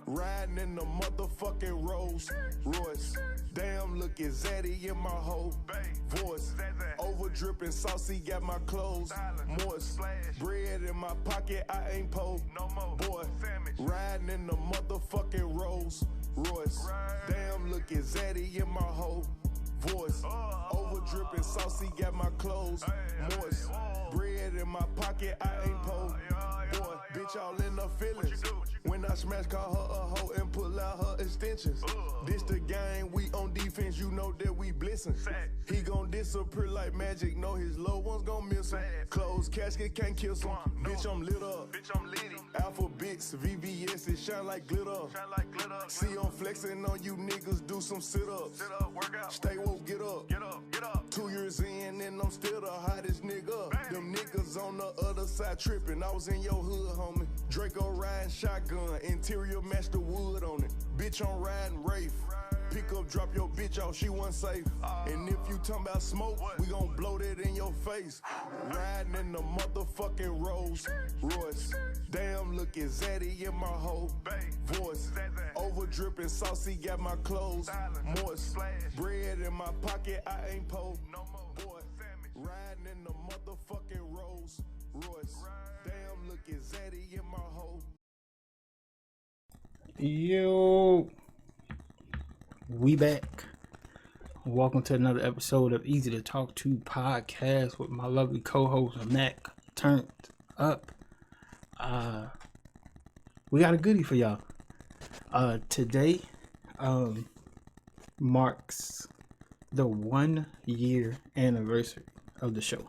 Riding in the motherfucking Rolls Royce. Damn, look at Zaddy in my whole voice. Over dripping saucy, got my clothes moist. Bread in my pocket, I ain't po. Boy, riding in the motherfucking Rolls Royce. Damn, look at Zaddy in my whole voice. Over dripping saucy, got my clothes moist. Bread in my pocket, I ain't po. Boy, bitch, all in the feelings. When I smash, call her a hoe and pull out her extensions. This the game, we on defense, you know that we blissing. He gon' disappear like magic, know his loved ones gon' miss him. Closed casket can't kiss him. Bitch, I'm lit up. Alphabets, VVS, it shine like glitter. See, I'm flexing on you niggas, do some sit-ups. Stay woke, get up. 2 years in and I'm still the hottest nigga. Them niggas on the other side tripping. I was in your hood, homie. Draco riding shotgun, interior match the wood on it. Bitch, I'm riding Wraith. Pick up, drop your bitch off, she wasn't safe. And if you talking about smoke, we gon' blow that in your face. Riding in the motherfucking Rolls Royce. Damn, look at Zaddy in my whole voice. Over dripping saucy, got my clothes moist. Bread in my pocket, I ain't po. Boy, riding in the motherfucking Rolls Royce. Damn, look at Zaddy in my whole. Yo, we back. Welcome to another episode of Easy to Talk To podcast with my lovely co-host Mac Turned Up. We got a goodie for y'all. Today marks the 1 year anniversary of the show.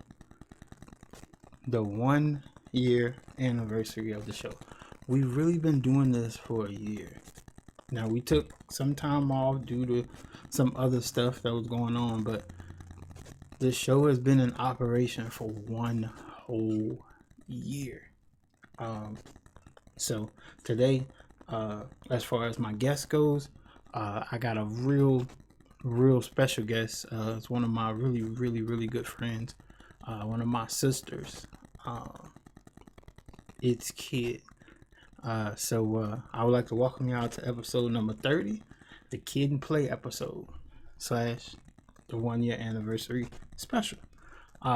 The 1 year anniversary of the show. We've really been doing this for a year. Now, we took some time off due to some other stuff that was going on, but the show has been in operation for 1 whole year. So today, as far as my guest goes, I got a real special guest. It's one of my really good friends, one of my sisters. It's Kid. So I would like to welcome y'all to episode number 30, the Kid and Play episode / the 1 year anniversary special.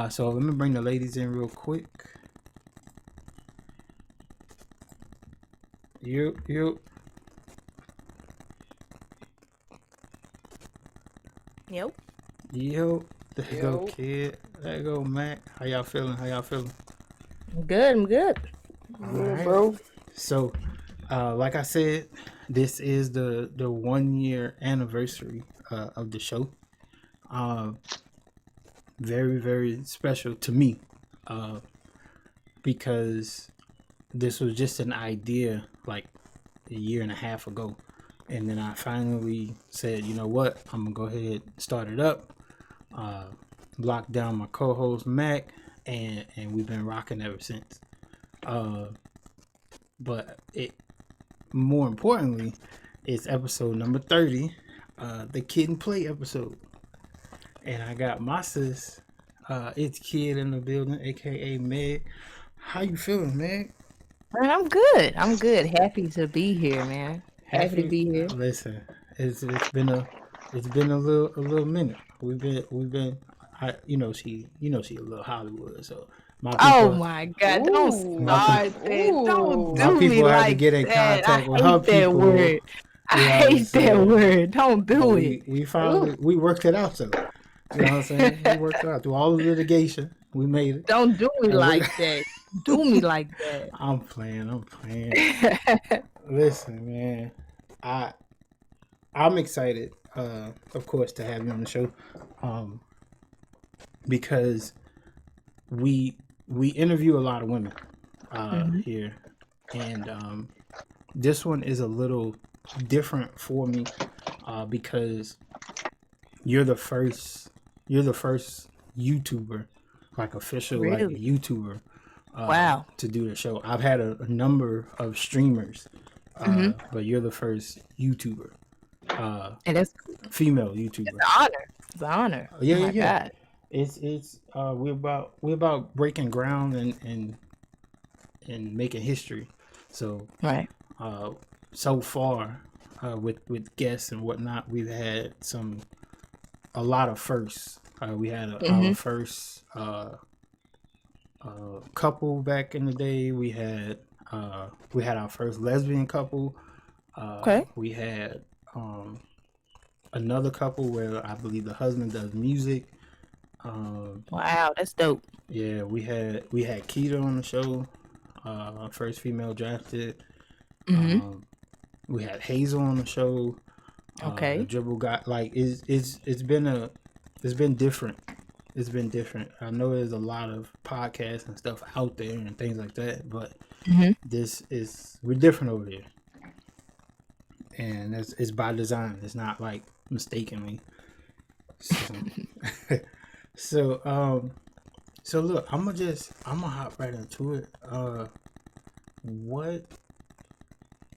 So let me bring the ladies in real quick. Yo. There you go, Kid. There you go, Mac. How y'all feeling? I'm good. All right, bro. So, like I said, this is the 1 year anniversary of the show. Very special to me, because this was just an idea like a year and a half ago, and then I finally said, you know what, I'm gonna go ahead and start it up. Locked down my co-host Mac, and we've been rocking ever since. But more importantly, it's episode number 30, the Kid and Play episode. And I got my sis, it's Kid in the building, aka Meg. How you feeling, Meg? Man, I'm good. Happy to be here, man. Happy to be here. Listen, it's been a little minute. We've been. She a little Hollywood, so. Oh my God! Don't start that. Don't do me like that. I hate that word. I hate that word. Don't do it. We worked it out, so you know what I'm saying. We worked it out through all the litigation. We made it. Don't do me like that. Do me like that. I'm playing. Listen, man. I'm excited, of course, to have you on the show, because we interview a lot of women here, and this one is a little different for me because you're the first YouTuber, like official like YouTuber, wow, to do the show. I've had a number of streamers, but you're the first YouTuber, and that's female YouTuber. It's an honor. Yeah. God. It's we're about breaking ground and making history. So right. so far with guests and whatnot, we've had a lot of firsts. We had our first couple back in the day. We had our first lesbian couple. Okay. We had another couple where I believe the husband does music. Wow, that's dope. Yeah, we had Keita on the show, first female drafted. We had Hazel on the show. Okay. The dribble guy, like it's been different. It's been different. I know there's a lot of podcasts and stuff out there and things like that, but we're different over here, and it's by design. It's not like mistakenly. So, so look, I'm gonna hop right into it.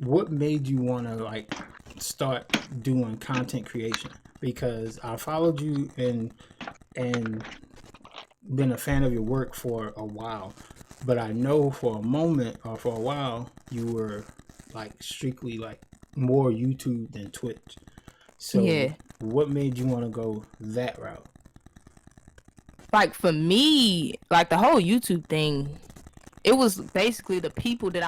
What made you want to like start doing content creation? Because I followed you and been a fan of your work for a while, but I know for a moment or for a while you were like strictly like more YouTube than Twitch. So what made you want to go that route? Like for me, like the whole YouTube thing, it was basically the people that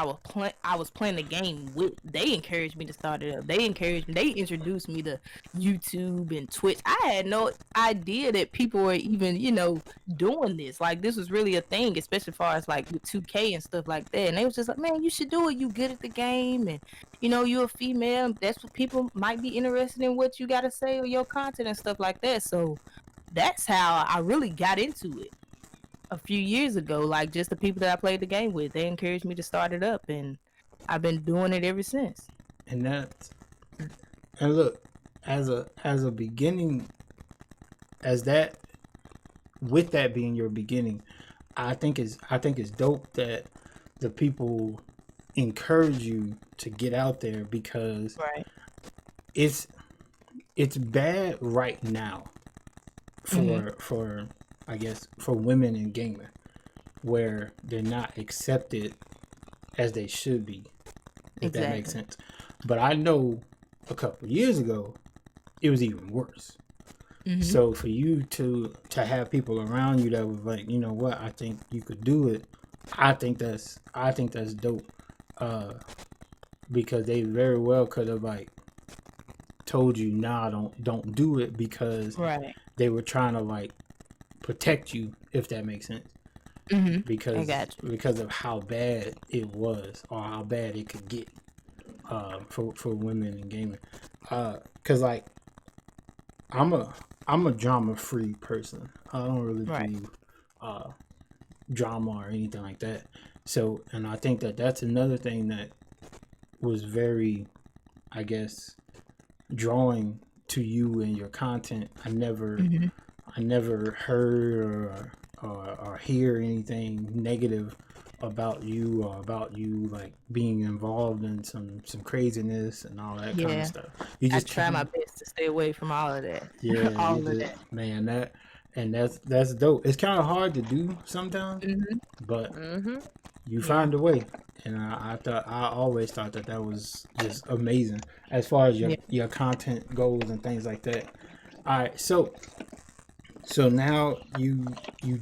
I was playing the game with. They encouraged me to start it up. They introduced me to YouTube and Twitch. I had no idea that people were even, doing this. Like this was really a thing, especially as far as like with 2K and stuff like that. And they was just like, man, you should do it. You good at the game, and you're a female. That's what people might be interested in, what you gotta say or your content and stuff like that. So that's how I really got into it a few years ago. Like just the people that I played the game with, they encouraged me to start it up, and I've been doing it ever since. And look, as a beginning, with that being your beginning, I think it's dope that the people encourage you to get out there, because it's bad right now for I guess for women in gaming, where they're not accepted as they should be, if that makes sense. But I know a couple of years ago it was even worse. So for you to have people around you that was like, you know what, I think you could do it, I think that's dope. Because they very well could have like told you, nah, don't do it, because they were trying to like protect you, if that makes sense. Because of how bad it was, or how bad it could get for women in gaming. Cause like I'm a drama free person. I don't really do drama or anything like that. So, and I think that's another thing that was very, I guess, drawing to you and your content. I never heard or hear anything negative about you, or about you like being involved in some craziness and all that kind of stuff. You just I try my best to stay away from all of that. Yeah, all of that. Man, that's dope. It's kind of hard to do sometimes, but you find a way. And I always thought that was just amazing as far as your content goes and things like that. All right, so now you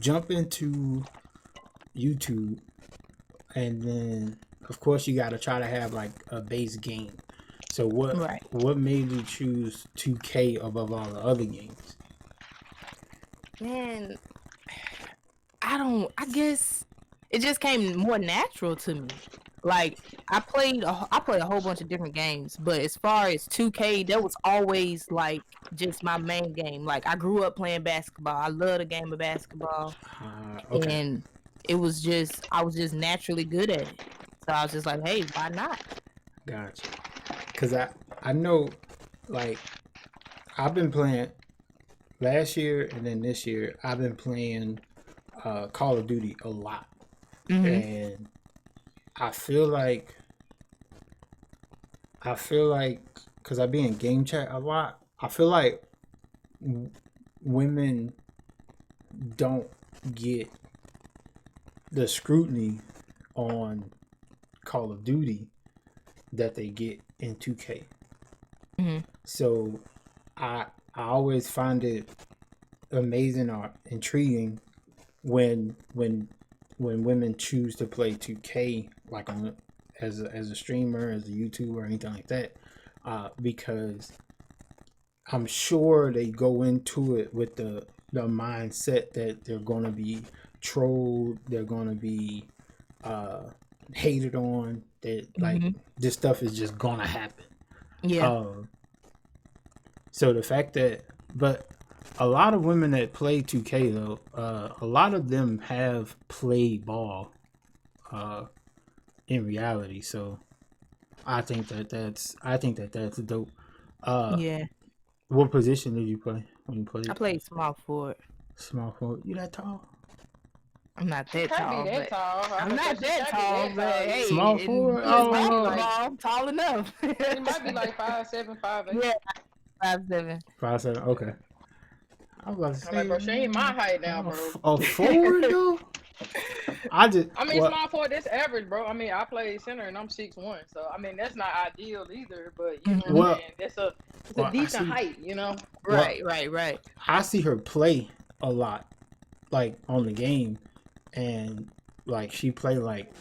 jump into YouTube, and then of course you got to try to have like a base game. So what made you choose 2K above all the other games? Man, I guess it just came more natural to me. Like I played a whole bunch of different games, but as far as 2K, that was always like just my main game. Like I grew up playing basketball. I love the game of basketball. And I was just naturally good at it. So I was just like, hey, why not? Gotcha. Cause I know, like, I've been playing last year and then this year. I've been playing Call of Duty a lot, and I feel like, cause I be in game chat a lot, I feel like women don't get the scrutiny on Call of Duty that they get in 2K. Mhm. So I always find it amazing or intriguing when women choose to play 2K like on as a streamer, as a YouTuber, or anything like that, because I'm sure they go into it with the mindset that they're gonna be trolled, they're gonna be uh, hated on, that like Mhm. this stuff is just gonna happen. Yeah. So the fact that, but a lot of women that play 2K though, a lot of them have played ball in reality. So I think that that's dope. Uh, Yeah. what position did you play when you played? I played small forward. Small forward. You that tall? I'm not that Can't tall, be that but tall. I'm not that tall, but hey, Small forward? it's Oh, no. basketball. I'm tall enough. He might be like 5'7", 5'8". Yeah, 5'7". 5'7". Okay. I was about to I'm like, say, bro, she ain't my height now, bro. a forward though. I mean, small forward, that's average, bro. I mean, I play center and I'm 6'1", so I mean that's not ideal either. But you know what I'm saying? It's a decent height, you know. Right. I see her play a lot, like on the game, and like she play like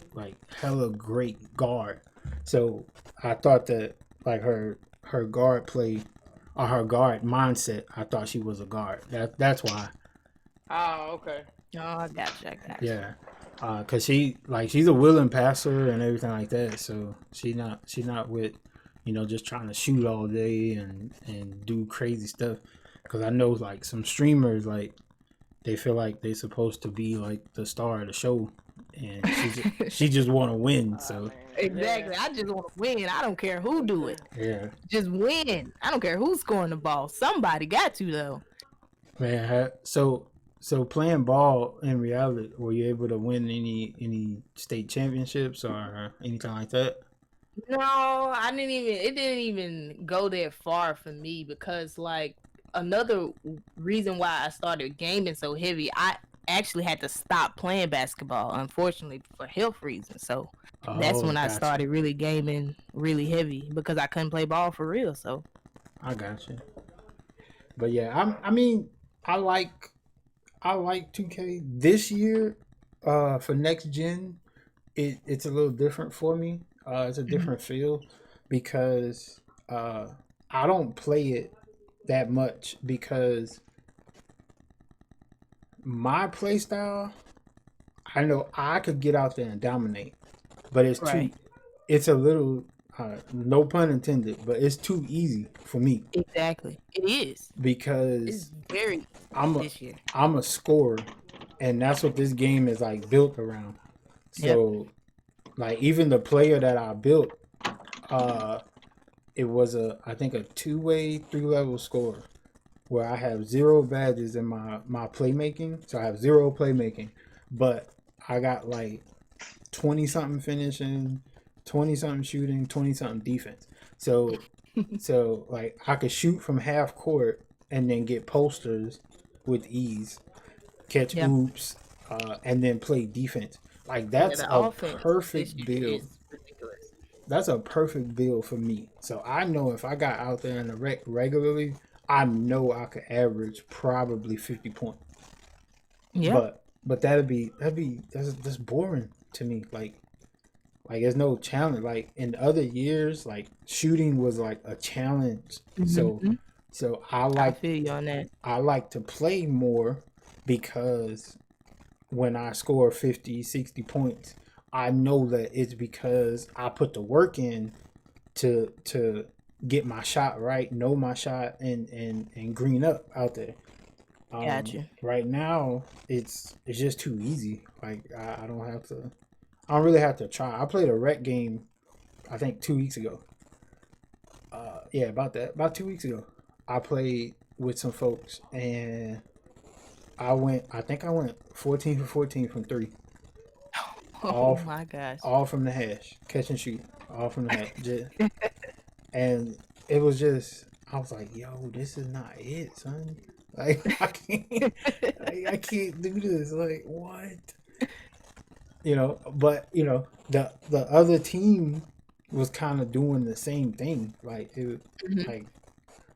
hella great guard. So I thought that like her guard play or her guard mindset, I thought she was a guard. That's why. Oh, okay. Oh, I got you. Yeah. Cause she's a willing passer and everything like that. So she's not with, just trying to shoot all day and do crazy stuff. Cause I know like some streamers, like they feel like they're supposed to be like the star of the show, and she just want to win. So Exactly. Yeah. I just want to win. I don't care who do it. yeah, Just win. I don't care who's scoring the ball. Somebody got to though. man. So playing ball in reality, were you able to win any state championships or anything like that? No, I didn't even. It didn't even go that far for me because, like, another reason why I started gaming so heavy, I actually had to stop playing basketball, unfortunately, for health reasons. So that's when I Gotcha. started really gaming really heavy because I couldn't play ball for real. So I got you. But yeah, I mean, I like 2K this year. For next gen, it's a little different for me. It's a different feel because I don't play it that much because my play style, I know I could get out there and dominate, but Right. it's a little, no pun intended, but it's too easy for me exactly, it is. because It's very I'm a this year. I'm a scorer, and that's what this game is like built around. So, like even the player that I built, it was I think a 2-way 3-level scorer where I have 0 badges in my playmaking. So I have 0 playmaking, but I got like 20 something finishing, 20 something shooting, 20 something defense. So like I could shoot from half court and then get posters with ease, catch oops, and then play defense. Like that's the a offense perfect this year build. is ridiculous. That's a perfect build for me. So I know if I got out there in the rec regularly, I know I could average probably 50 points. Yeah. But that's boring to me. Like there's no challenge. Like in other years, like shooting was like a challenge. So I feel you on that. I like to play more because when I score 50, 60 points, I know that it's because I put the work in to get my shot right, know my shot, and green up out there. Gotcha. Right now, it's just too easy. Like I don't really have to try. I played a rec game, I think 2 weeks ago. Yeah, about 2 weeks ago, I played with some folks, and I think I went 14 for 14 from 3. Oh my gosh. All from the hash, catch and shoot, all from the hash. And it was just, I was like, yo, this is not it, son. Like I can't do this. Like what? But the other team was kind of doing the same thing. Like it, Mhm. like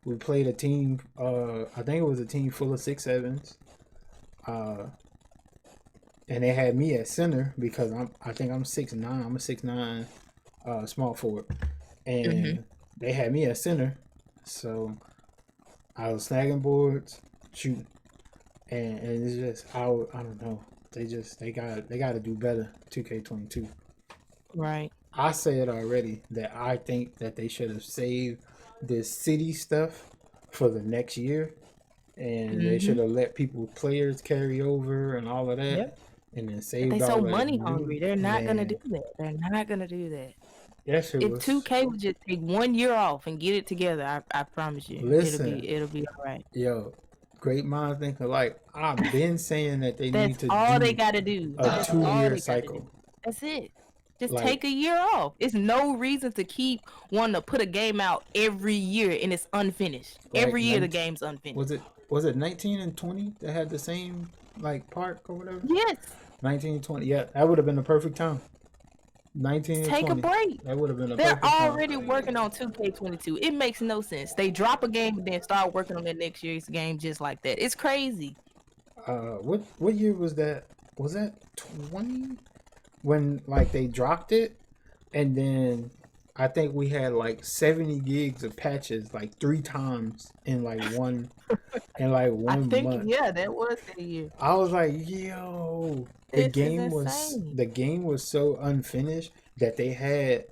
we played a team. I think it was a team full of 6'7s. And they had me at center because I think I'm 6'9". I'm a 6'9", small forward, Mhm. and they had me at center. So I was snagging boards, shooting, and it's just I don't know. They got to do better. 2K22. Right. I said already that I think that they should have saved this city stuff for the next year, and they should Mhm. have let players carry over and all of that, Yep. and then But they saved so all that money new hungry. They're not gonna do man. that. They're not gonna do that. That shit If was 2K would just take 1 year off and get it together, I promise you, listen, it'll be all right. yo, great minds think alike. I've been saying that they That's need to all they do gotta do. a That's all 2 year they gotta do. cycle. That's it. Just Like take a year off. It's no reason to keep wanting to put a game out every year and it's unfinished. like Every year the 19, game's unfinished. was it 19 and 20 that had the same like park or whatever? Yes. 19 and 20. Yeah, that would have been the perfect time. 19 and Take a 20. break. That would have been the They're perfect time. already working on 2K22. It makes no sense. They drop a game and then start working on their next year's game just like that. It's crazy. What year was that? Was that 20 when like they dropped it, and then I think we had like 70 gigs of patches like 3 times in like one I think, month. yeah, that was the year. I was like, yo, This is insane. the game was so unfinished that they had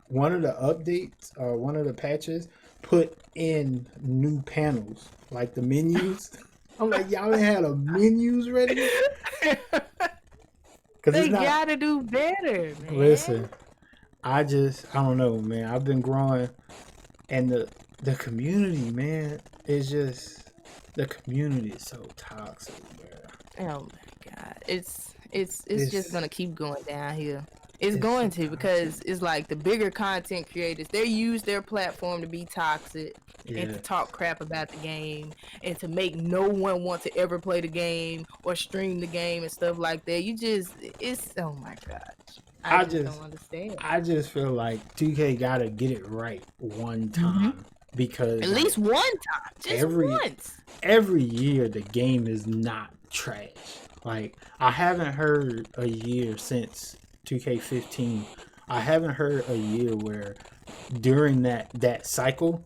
one of the updates or one of the patches put in new panels like the menus. I'm like, y'all ain't had a menus ready because They it's not. gotta do better, man. Listen, I don't know, man. I've been growing, and the community, man, is just the community is so toxic, bro. Oh my god, it's It's just gonna keep going down here. It's it's going so to because it's like the bigger content creators, they use their platform to be toxic and yeah. to talk crap about the game and to make no one want to ever play the game or stream the game and stuff like that. It's oh my gosh, I just don't understand. I just feel like 2K gotta get it right one time because At like, least one time, just once. every year the game is not trash. Like I haven't heard a year since 2K15. I haven't heard a year where during that cycle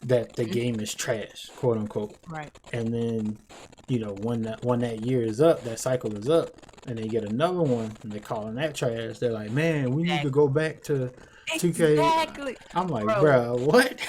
that the game is trash, quote unquote. Right. And then, when that year is up, that cycle is up, and they get another one and they're calling that trash. They're like, man, we need to go back to 2K. Exactly. I'm like, Bro. bro, what?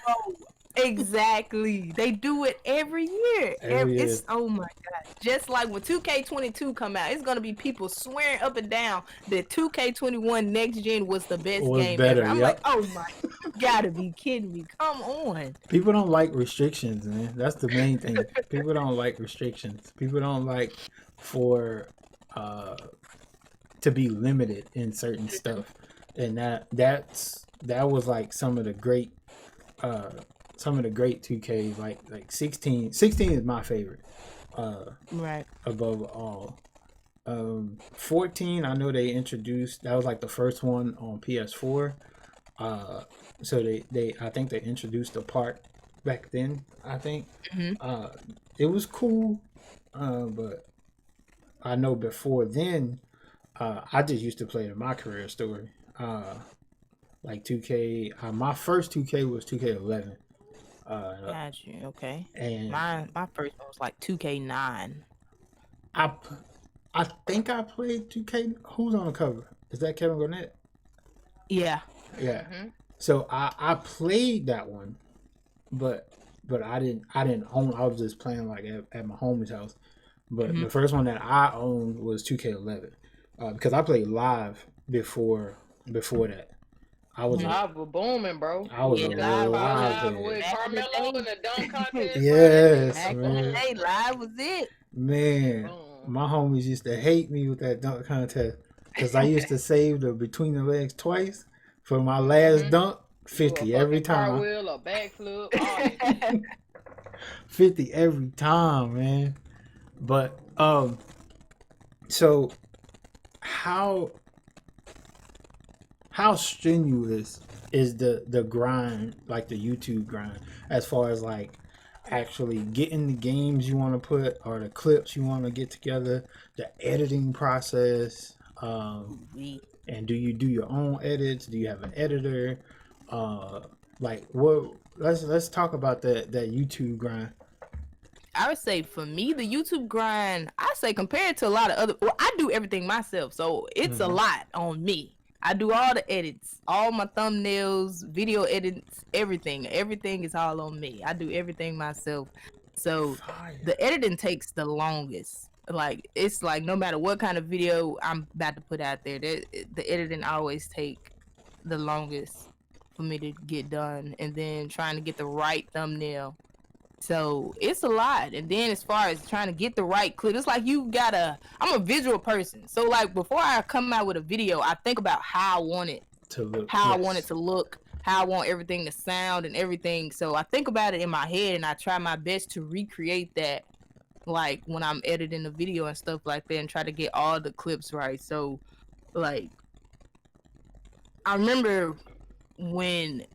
Oh, exactly. They do it every year. Every year. It's oh my god. Just like when 2K22 come out, it's gonna be people swearing up and down that 2K21 next gen was the best game better, ever. I'm yep. like, oh my, you gotta be kidding me. Come on. People don't like restrictions, man. That's the main thing. People don't like restrictions. People don't like for to be limited in certain stuff. And that was like some of the great 2K, like 16 is my favorite Right. above all. 14, I know they introduced, that was like the first one on PS4. So they I think they introduced a part back then, I think. It was cool, but I know before then, I just used to play it in my career story. Like 2K, my first 2K was 2K11. Got you. Okay. And My first one was like 2K9. I think I played 2K. Who's on the cover? Is that Kevin Garnett? Yeah. Yeah. So I played that one, but I didn't own. I was just playing like at my homie's house. But the first one that I owned was 2K11, because I played live before that. I was live was booming, bro. I was a live live with player. Carmelo in the dunk contest. Yes, Back in man. the day, live was it. Man, Boom. my homies used to hate me with that dunk contest because I used to save the between the legs twice for my last dunk. 50 every time. Cartwheel or backflip. All that. 50 every time, man. But so how how strenuous is the grind, like the YouTube grind, as far as like actually getting the games you want to put or the clips you want to get together, the editing process, and do you do your own edits? Do you have an editor? Like what? Let's talk about that YouTube grind. I would say for me, the YouTube grind, I say compared to a lot of other, well, I do everything myself, so it's a lot on me. I do all the edits, all my thumbnails, video edits, everything. Everything is all on me. I do everything myself. So the editing takes the longest. Like, it's like no matter what kind of video I'm about to put out there, the editing always take the longest for me to get done. And then trying to get the right thumbnail. So it's a lot. And then as far as trying to get the right clip, it's like I'm a visual person. So like before I come out with a video, I think about how I want it to look, I want it to look, how I want everything to sound and everything. So I think about it in my head and I try my best to recreate that, like when I'm editing the video and stuff like that, and try to get all the clips right. So like I remember when,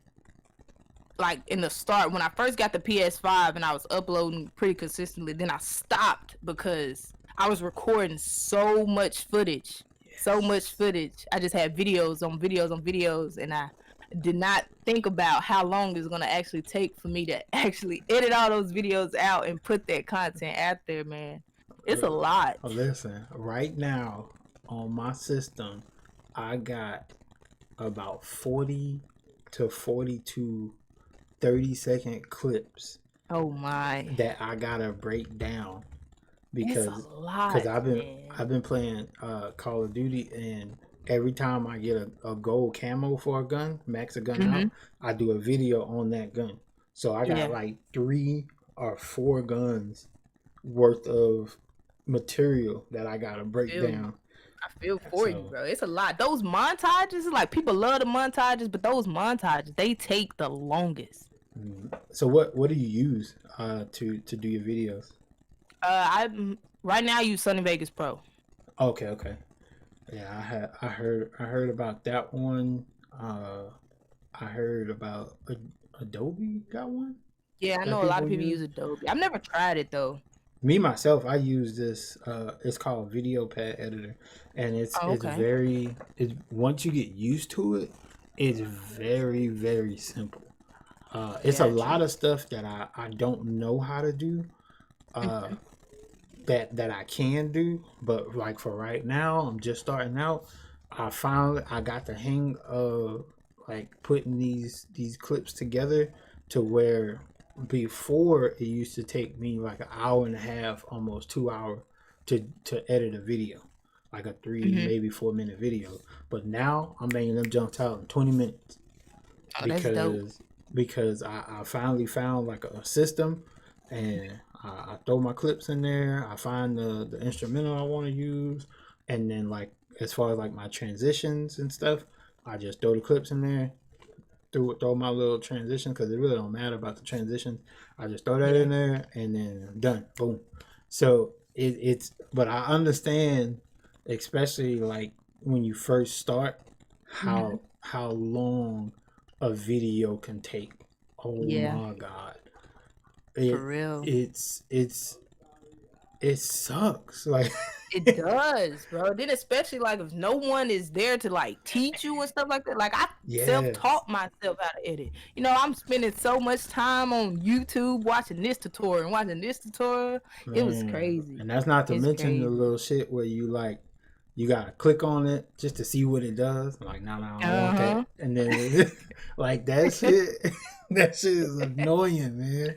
like in the start, when I first got the PS5 and I was uploading pretty consistently, then I stopped because I was recording so much footage. I just had videos on videos on videos, and I did not think about how long it's gonna actually take for me to actually edit all those videos out and put that content out there, man. It's a lot. Listen, right now on my system, I got about 40 to 42 30-second clips. Oh my! That I gotta break down because I've been playing Call of Duty, and every time I get a gold camo for a gun, max a gun out, I do a video on that gun. So I got like 3 or 4 guns worth of material that I gotta break down. I feel for you, bro. It's a lot. Those montages, like people love the montages, but those montages, they take the longest. So what do you use to do your videos? Right now I use Sunny Vegas Pro. Okay. Yeah, I heard about that one. I heard about Adobe got one. Yeah, I know a lot of people use Adobe. I've never tried it though. Me myself, I use this. It's called Video Pad Editor, and it's very. Once you get used to it, it's very, very simple. It's a lot of stuff that I don't know how to do, that I can do, but like for right now, I'm just starting out. I got the hang of like putting these clips together to where before it used to take me like an hour and a half, almost 2 hours to edit a video, like a 3 maybe 4 minute video. But now I'm making them jump out in 20 minutes because I finally found like a system, and I throw my clips in there. I find the instrumental I want to use, and then like as far as like my transitions and stuff, I just throw the clips in there, throw my little transition, because it really don't matter about the transitions. I just throw that in there and then done, boom. So but I understand, especially like when you first start, how long a video can take. Oh my God. For real. It sucks. Like it does, bro. Then especially like if no one is there to like teach you and stuff like that. Like I self-taught myself how to edit. You know, I'm spending so much time on YouTube watching this tutorial and watching this tutorial. Man. It was crazy. And that's not to mention the little shit where you gotta click on it just to see what it does. I'm like, no, I don't want that. And then like that shit, that shit is annoying, man.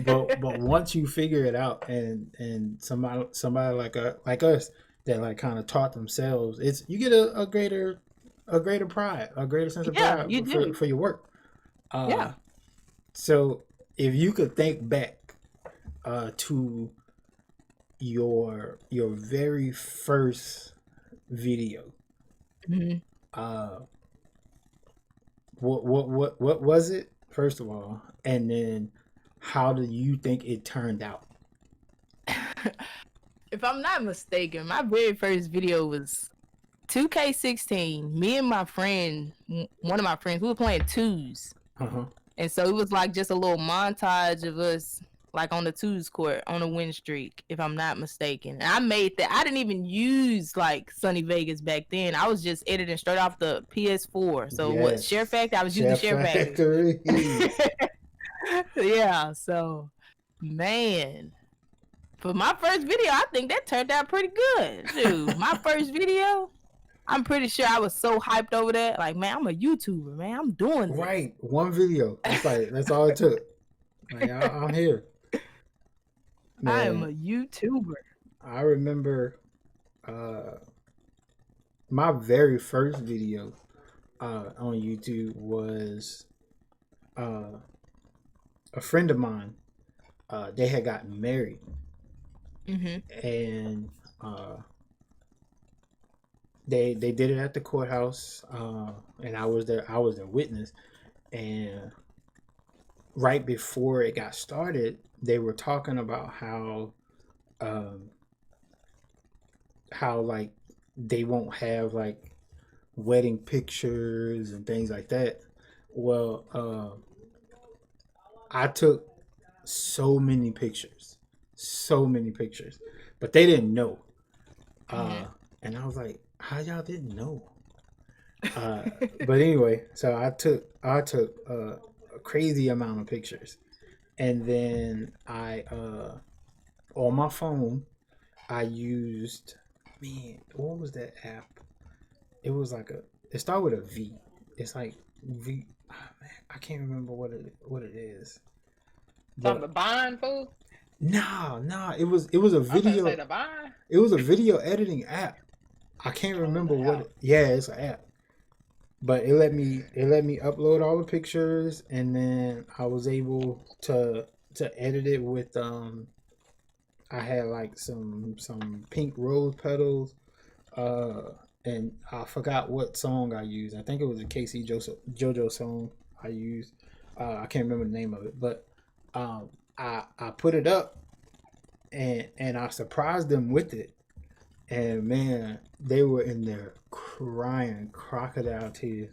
But once you figure it out, and somebody like us that like kind of taught themselves, you get a greater pride, a greater sense of pride for your work. So if you could think back to your very first video, what was it, first of all, and then how do you think it turned out? If I'm not mistaken, my very first video was 2K16, me and my friend, one of my friends, we were playing twos. And so it was like just a little montage of us like on the twos court on a win streak, if I'm not mistaken. And I made that. I didn't even use like Sunny Vegas back then. I was just editing straight off the PS4. So what, Share Factory? I was using Share Factory. Yeah, so man. For my first video, I think that turned out pretty good. Dude, my first video, I'm pretty sure I was so hyped over that. Like, man, I'm a YouTuber, man. I'm doing this. Right. One video. That's all it took. Like, I'm here. Man, I am a YouTuber. I remember my very first video on YouTube was a friend of mine. They had gotten married. And they did it at the courthouse, and I was there. I was a witness, and right before it got started, they were talking about how like they won't have like wedding pictures and things like that. Well, I took so many pictures, but they didn't know. And I was like, how y'all didn't know? But anyway, so I took a crazy amount of pictures, and then I on my phone I used, man, what was that app? It was like it started with a V. It's like V. Oh, man, I can't remember what it is. Something Vine, fool? No, it was a video. It was a video editing app. I can't remember what. Yeah, it's an app. But it let me upload all the pictures, and then I was able to edit it with I had like some pink rose petals, and I forgot what song I used. I think it was a Casey JoJo song I used. I can't remember the name of it, but I put it up, and I surprised them with it, and man, they were in there crying crocodile tears.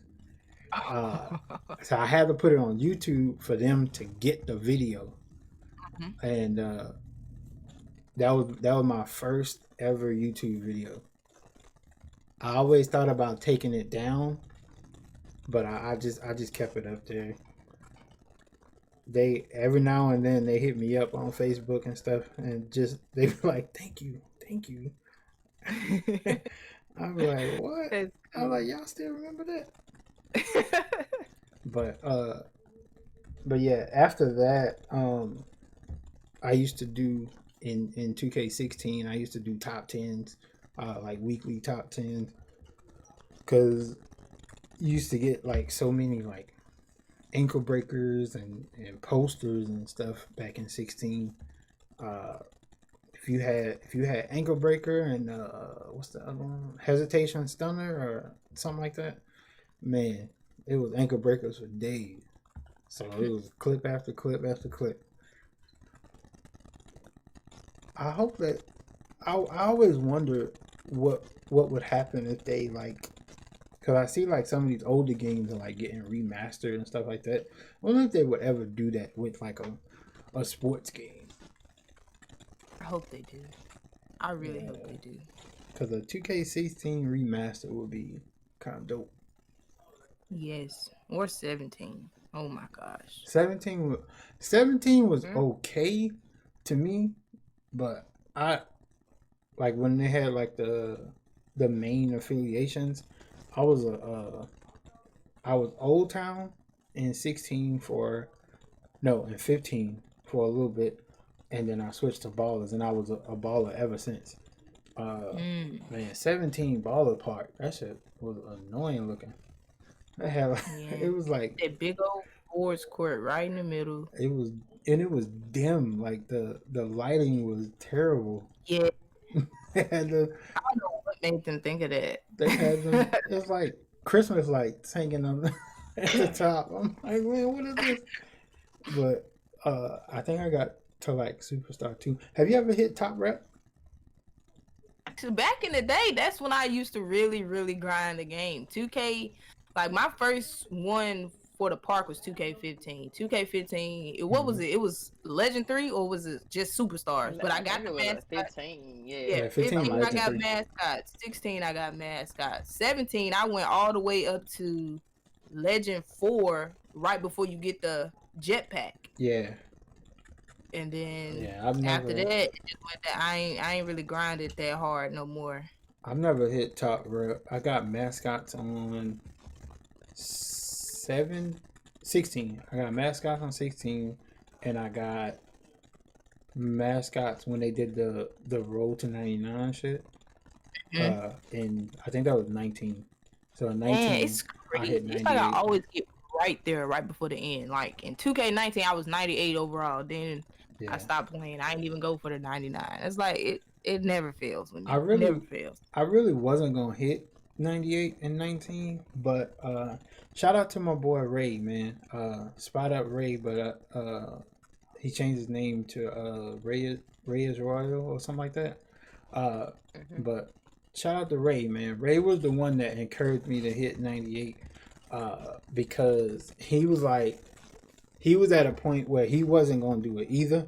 So I had to put it on YouTube for them to get the video, and that was my first ever YouTube video. I always thought about taking it down, but I just kept it up there. They every now and then they hit me up on Facebook and stuff, and just they were like, thank you. I'm like, what? I'm like, y'all still remember that? But yeah, after that, I used to do in 2K16, I used to do top 10s, like weekly top 10s, because you used to get like so many like ankle breakers and posters and stuff back in 16. If you had ankle breaker and what's the other one, hesitation stunner or something like that, man, it was ankle breakers for days. So it was clip after clip after clip. I hope that I always wonder what would happen if they like, because I see like some of these older games are like getting remastered and stuff like that. I wonder if they would ever do that with like a sports game. I hope they do. I really hope they do. Because a 2K16 remaster would be kind of dope. Yes, or 17. Oh my gosh. 17 was okay to me, but I like when they had like the main affiliations. I was Old Town in 16 in 15 for a little bit, and then I switched to Ballers, and I was a baller ever since. Man, 17 baller part, that shit was annoying looking. It had like, it was like that big old sports court right in the middle. It was dim, like the lighting was terrible. Yeah. I don't know what made them think of that. They had them. It's like Christmas lights hanging on at the top. I'm like, man, what is this? But I think I got to like Superstar 2. Have you ever hit Top Rep? back in the day, that's when I used to really, really grind the game. 2K, like my first one for the park was 2K15. 2K15, what was it? It was Legend 3 or was it just Superstars? But I I got think the it was like mascot. 15. Yeah, Yeah. 15 15 I Legend got 3. mascots. 16 I got mascots. 17 I went all the way up to Legend 4 right before you get the jetpack. Yeah. And then Yeah, I've after never that, it just went that I ain't really grinded that hard no more. I've never hit top rep. I got mascots on 16. I got mascots on 16 and I got mascots when they did the road to 99 shit. And I think that was 19. So in 19 Man, it's I hit crazy. It's like I 98. always get right there, right before the end. Like in 2K19, I was 98 overall. Then I Yeah. stopped playing. I didn't even go for the 99. It's like it never fails with me. I Never really fails. I really wasn't gonna hit 98 and 19, but shout out to my boy Ray, man. Spot up Ray, but he changed his name to Reyes Royal or something like that. But shout out to Ray, man. Ray was the one that encouraged me to hit 98 because he was at a point where he wasn't going to do it either.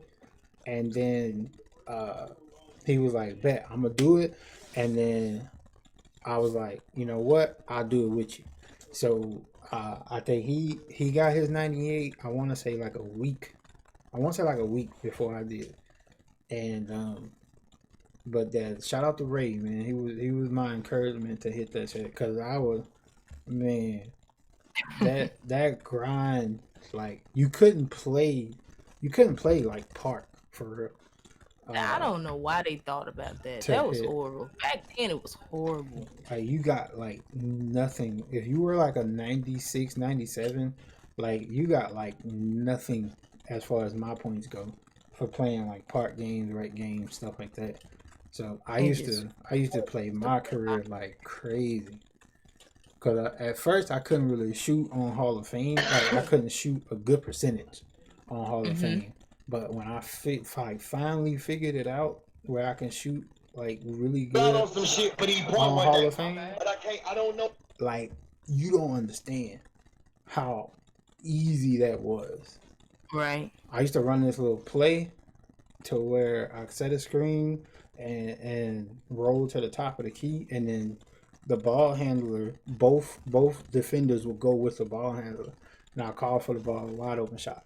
And then he was like, bet, I'm going to do it. And then I was like, you know what? I'll do it with you. So I think he got his 98, I want to say like a week. I want to say like a week before I did. And but that shout out to Ray, man. He was my encouragement to hit that shit because I was, man, that grind, like you couldn't play like park for real. I don't know why they thought about that. To That was hit. horrible. Back then, it was horrible. Like you got like nothing. If you were like a 96, 97, like you got like nothing as far as my points go for playing like park games, rec games, stuff like that. So I used to play my career like crazy. Cause at first I couldn't really shoot on Hall of Fame. Like I couldn't shoot a good percentage on Hall of Fame. But when I finally figured it out where I can shoot like really good on some shit, but he on Hall of Fame, but I don't know. like you don't understand how easy that was. Right. I used to run this little play to where I set a screen and roll to the top of the key, and then the ball handler, both defenders will go with the ball handler, and I call for the ball, wide open shot,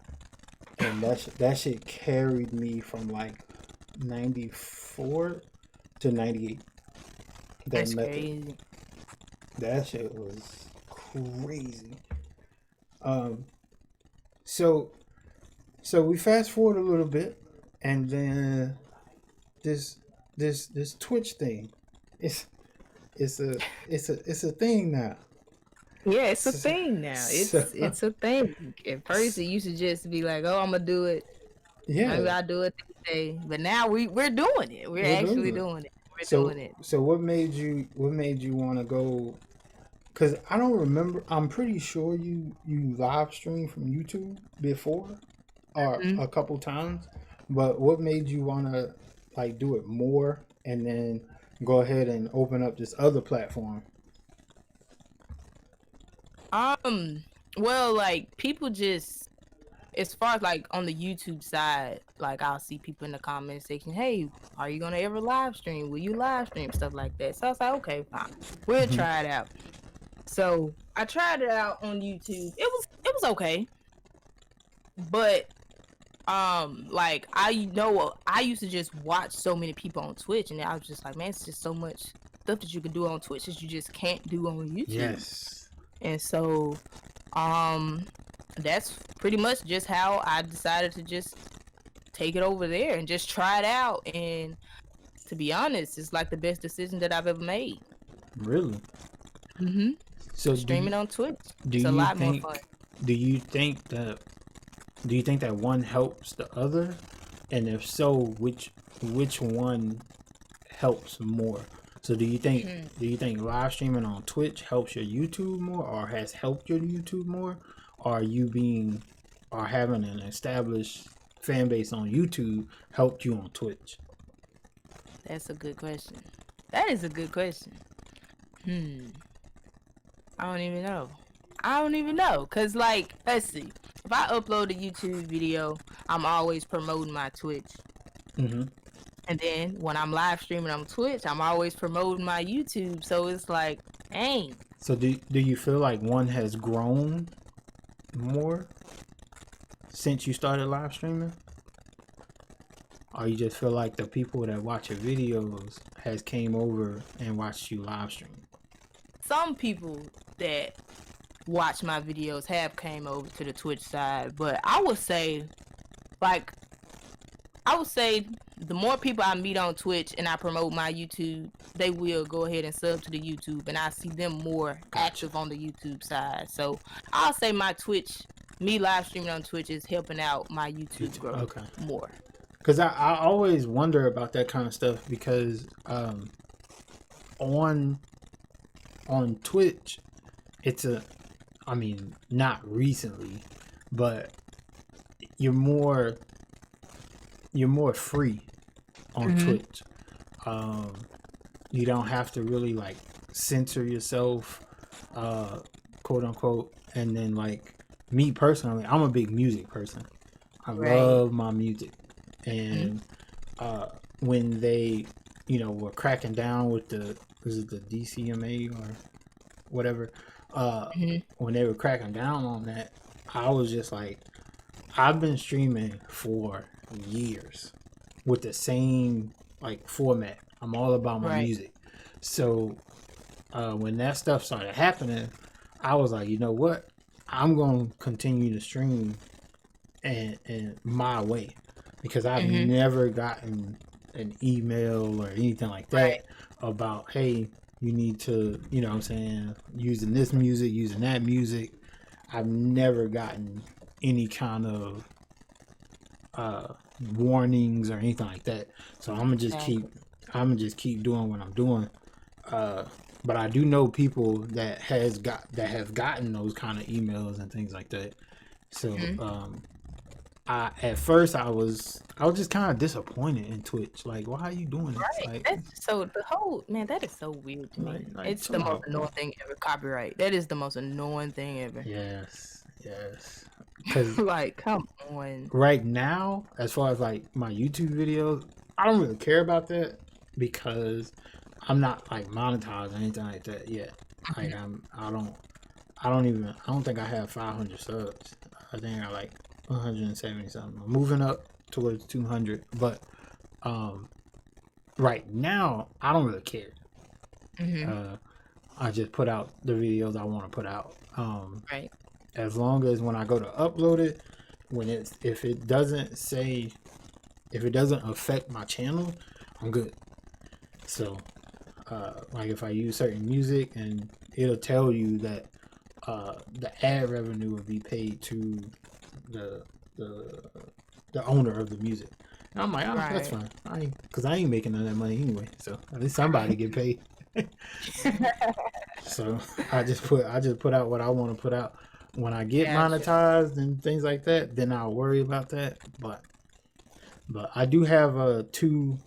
and that shit carried me from like 94 to 98. That's crazy. That shit was crazy. So we fast forward a little bit, and then this Twitch thing, it's a thing now. Yeah, it's a thing now. It's a thing. At first, it used to just be like, "Oh, I'm gonna do it." Yeah, maybe I'll do it today. But now we're doing it. We're actually doing it. We're doing it. So what made you want to go? Because I don't remember. I'm pretty sure you live streamed from YouTube before, or a couple times. But what made you want to like do it more and then go ahead and open up this other platform? Well, like people just, as far as like on the YouTube side, like I'll see people in the comment section, "Hey, are you gonna ever live stream? Will you live stream?" Stuff like that. So I was like, okay, fine, we'll try it out. So I tried it out on YouTube. It was okay, but like I used to just watch so many people on Twitch, and I was just like, man, it's just so much stuff that you can do on Twitch that you just can't do on YouTube. Yes. And so that's pretty much just how I decided to just take it over there and just try it out. And to be honest, it's like the best decision that I've ever made. Really? So streaming on Twitch, it's a lot more fun. Do you think that one helps the other? And if so, which one helps more? So do you think live streaming on Twitch helps your YouTube more, or has helped your YouTube more? Or having an established fan base on YouTube helped you on Twitch? That's a good question. That is a good question. I don't even know. Cause like, let's see. If I upload a YouTube video, I'm always promoting my Twitch. Mm-hmm. And then when I'm live streaming on Twitch, I'm always promoting my YouTube. So it's like, dang. So do you feel like one has grown more since you started live streaming? Or you just feel like the people that watch your videos has came over and watched you live stream? Some people that watch my videos have came over to the Twitch side, but I would say the more people I meet on Twitch and I promote my YouTube, they will go ahead and sub to the YouTube, and I see them more active on the YouTube side. So I'll say me live streaming on Twitch is helping out my YouTube growth more. Because I always wonder about that kind of stuff, because on Twitch, not recently, but you're more free on Twitch. You don't have to really like censor yourself, quote unquote. And then like me personally, I'm a big music person. I love my music. And when they, were cracking down with the DCMA or whatever, when they were cracking down on that, I was just like, I've been streaming for years with the same like format. I'm all about my music. So when that stuff started happening, I was like, you know what? I'm going to continue to stream and my way, because I've never gotten an email or anything like that about, hey, you need to, using this music, using that music. I've never gotten any kind of warnings or anything like that. So I'm gonna just keep doing what I'm doing. But I do know people that have gotten those kind of emails and things like that. So at first I was just kind of disappointed in Twitch. Like, why are you doing this? Like, that is so weird to me. It's the most annoying thing ever. Copyright. That is the most annoying thing ever. Yes. Because like, come on. Right now, as far as like my YouTube videos, I don't really care about that, because I'm not like monetized or anything like that yet. Like I don't think I have 500 subs. I think I like 170 something. I'm moving up towards 200, but right now I don't really care. I just put out the videos I want to put out. As long as when I go to upload it, if it doesn't affect my channel, I'm good. So like if I use certain music, and it'll tell you that the ad revenue will be paid to the owner of the music. And I'm like, that's fine. Because I ain't making none of that money anyway. So at least somebody get paid. So I just put out what I want to put out. When I get monetized and things like that, then I'll worry about that. But I do have two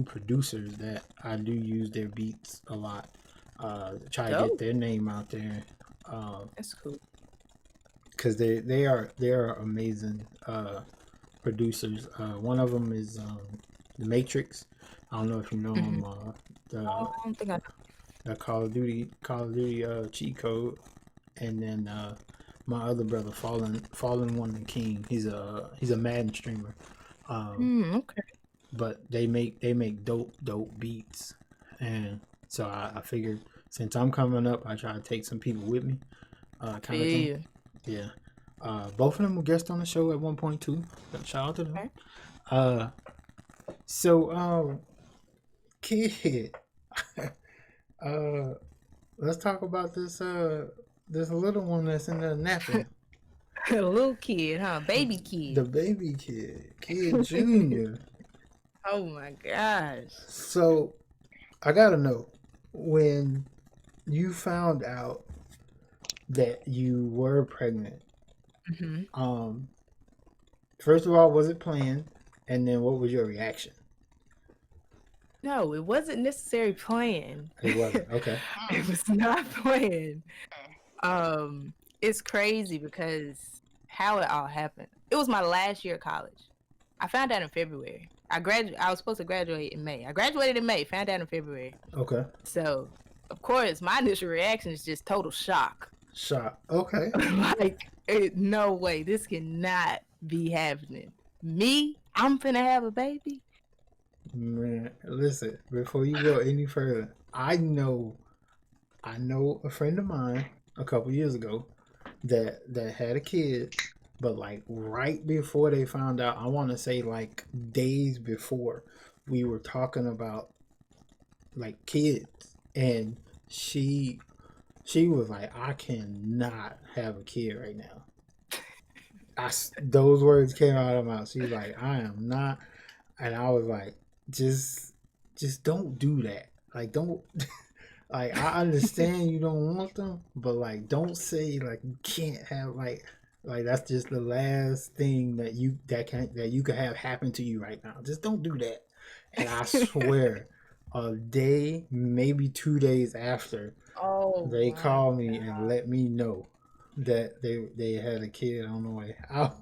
producers that I do use their beats a lot. Try to get their name out there. That's cool. Because they are amazing producers. One of them is the Matrix. I don't know if you know him. I don't think I know. The Call of Duty cheat code. And then my other brother, Fallen One and King. He's a Madden streamer. Okay. But they make dope beats, and so I figured, since I'm coming up, I try to take some people with me, kind of thing. Yeah. Both of them were guests on the show at 1.2. Shout out to them. Okay. So kid, let's talk about this little one that's in there napping. A little kid, huh? Baby kid. The baby kid Junior. Oh my gosh. So I gotta know, when you found out that you were pregnant, first of all, was it planned? And then what was your reaction? No, it wasn't necessarily planned. It wasn't. Okay. It was not planned. It's crazy because how it all happened. It was my last year of college. I found out in February. I was supposed to graduate in May. I graduated in May, found out in February. Okay. So, of course, my initial reaction is just total shock. Shock. Okay. Like, no way, this cannot be happening. Me, I'm finna have a baby. Man, listen, before you go any further, I know a friend of mine a couple years ago that had a kid, but like right before they found out, I want to say like days before, we were talking about like kids, and she was like, I cannot have a kid right now. Those words came out of my mouth. She was like, I am not, and I was like, just don't do that. Like, don't. Like, I understand you don't want them, but like, don't say like you can't have like that's just the last thing that you could have happen to you right now. Just don't do that. And I swear, a day, maybe 2 days after, they called me and let me know that they had a kid on the way out.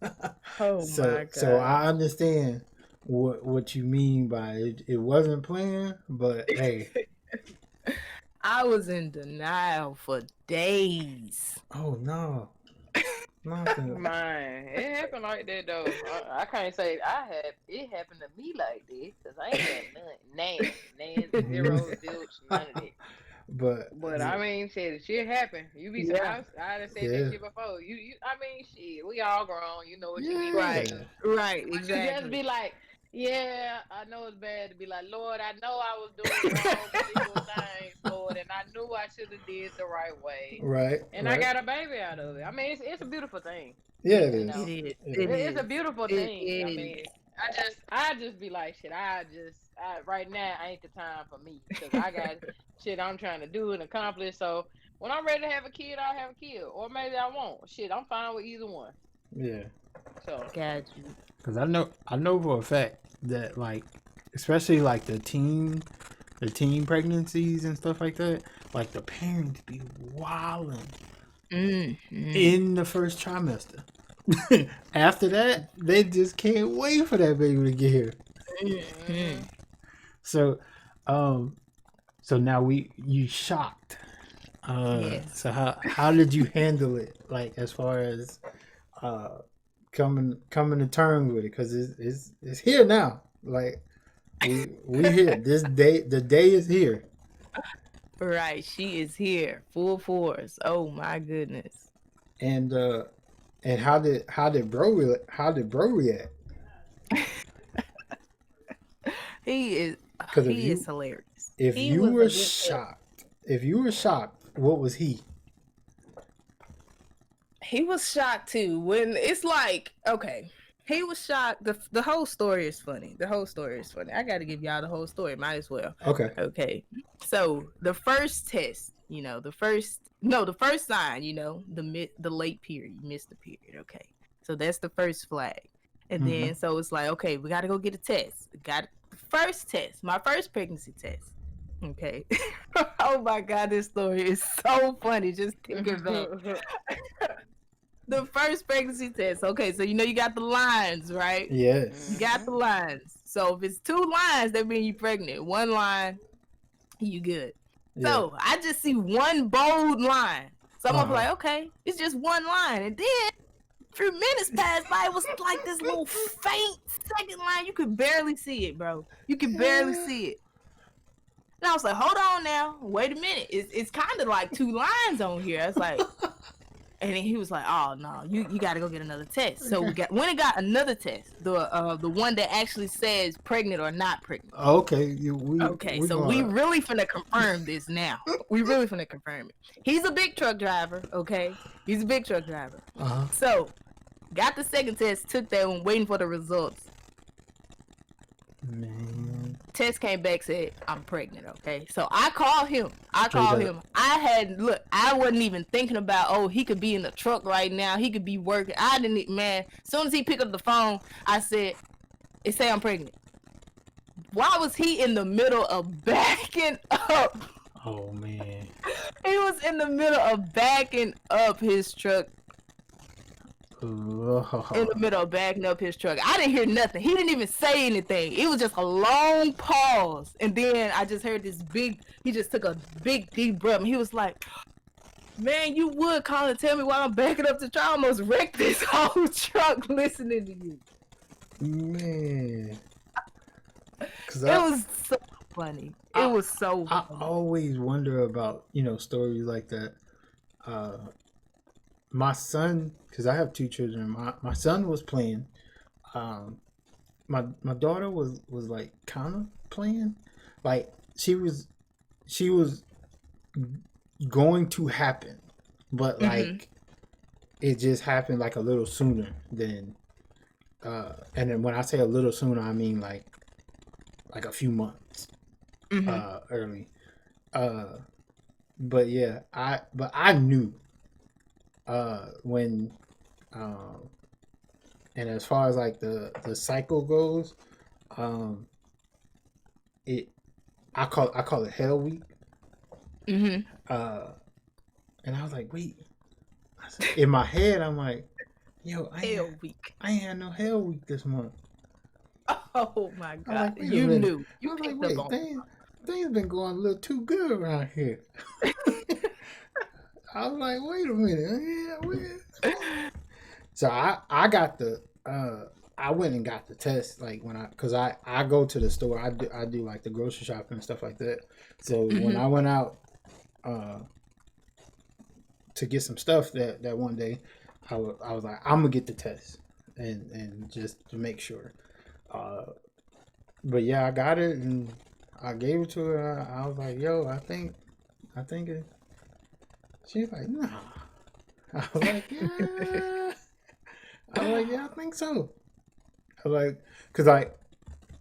My God. So I understand what you mean by it. It wasn't planned, but hey. I was in denial for days. Oh no. Man, it happened like that though. I can't say it happened to me like this because I ain't had none, zero, zilch, none of that. But I mean, shit happen. You be surprised. I done said that shit before. You, I mean, shit. We all grown. You know what you mean, right? Exactly. You just be like, yeah, I know it's bad to be like, Lord, I know I was doing wrong illegal things, Lord, and I knew I should have did the right way. Right. And I got a baby out of it. I mean, it's a beautiful thing. Yeah, it is. Know? It is. It's a beautiful thing. I mean, I just be like, shit. Right now ain't the time for me because I got shit I'm trying to do and accomplish. So when I'm ready to have a kid, I'll have a kid, or maybe I won't. Shit, I'm fine with either one. Yeah. So got you. Because I know for a fact that like, especially like the teen pregnancies and stuff like that, like the parents be wilding in the first trimester. After that, they just can't wait for that baby to get here. So now you shocked. Yes. So how did you handle it? Like as far as coming to terms with it, because it's here now. Like we here. The day is here. Right, she is here, full force. Oh my goodness. And how did bro react? He is hilarious. If you were shocked, what was he? He was shocked too. When it's like, okay, he was shocked. The whole story is funny. I got to give y'all the whole story. Might as well. Okay. So the first test, the first sign, the late period, you missed the period. Okay. So that's the first flag. And then, so it's like, okay, we got to go get a test. Got the first test, my first pregnancy test. Okay. Oh my God, this story is so funny. Just thinking about the first pregnancy test. Okay, so you got the lines, right? Yes. You got the lines. So if it's 2 lines, that means you're pregnant. 1 line, you good. Yeah. So I just see 1 bold line. So I'm like, okay, it's just 1 line. And then a few minutes passed by, it was like this little faint second line. You could barely see it, bro. You could barely see it. And I was like, hold on now. Wait a minute. It's kind of like 2 lines on here. I was like, and then he was like, oh, no, you got to go get another test. So we got another test, the one that actually says pregnant or not pregnant. Okay. So we really finna confirm this now. We really finna confirm it. He's a big truck driver, okay? He's a big truck driver. So got the second test, took that one, waiting for the results. Man. Test came back, said I'm pregnant. Okay, so I called him. I wasn't even thinking about, he could be in the truck right now. He could be working. I didn't, man. As soon as he picked up the phone, I said, "It say I'm pregnant." Why was he in the middle of backing up? Oh man. He was in the middle of backing up his truck. In the middle of backing up his truck. I didn't hear nothing. He didn't even say anything. It was just a long pause. And then I just heard he just took a big deep breath. And he was like, man, you would call and tell me why I'm backing up the truck. I almost wrecked this whole truck listening to you. Man. It was so funny. It was so funny. I always wonder about, stories like that. My son, because I have two children, my son was playing. My daughter was like kind of playing. Like she was going to happen, but like it just happened like a little sooner than and then when I say a little sooner, I mean like a few months early. But yeah, I knew when and as far as like the cycle goes, I call it Hell Week. And I was like, wait. In my head, I'm like, yo, I ain't had no Hell Week this month. Oh my God. Like, you knew. You I was picked like, up wait, on things been going a little too good around here. I was like, wait a minute. So I got I went and got the test like because I go to the store. I do like the grocery shopping and stuff like that. So when I went out to get some stuff that one day, I was like, I'm gonna get the test and just to make sure. But yeah, I got it and I gave it to her. I was like, yo, I think it. She's like, nah. I was like, yeah. I think so. I was like, cause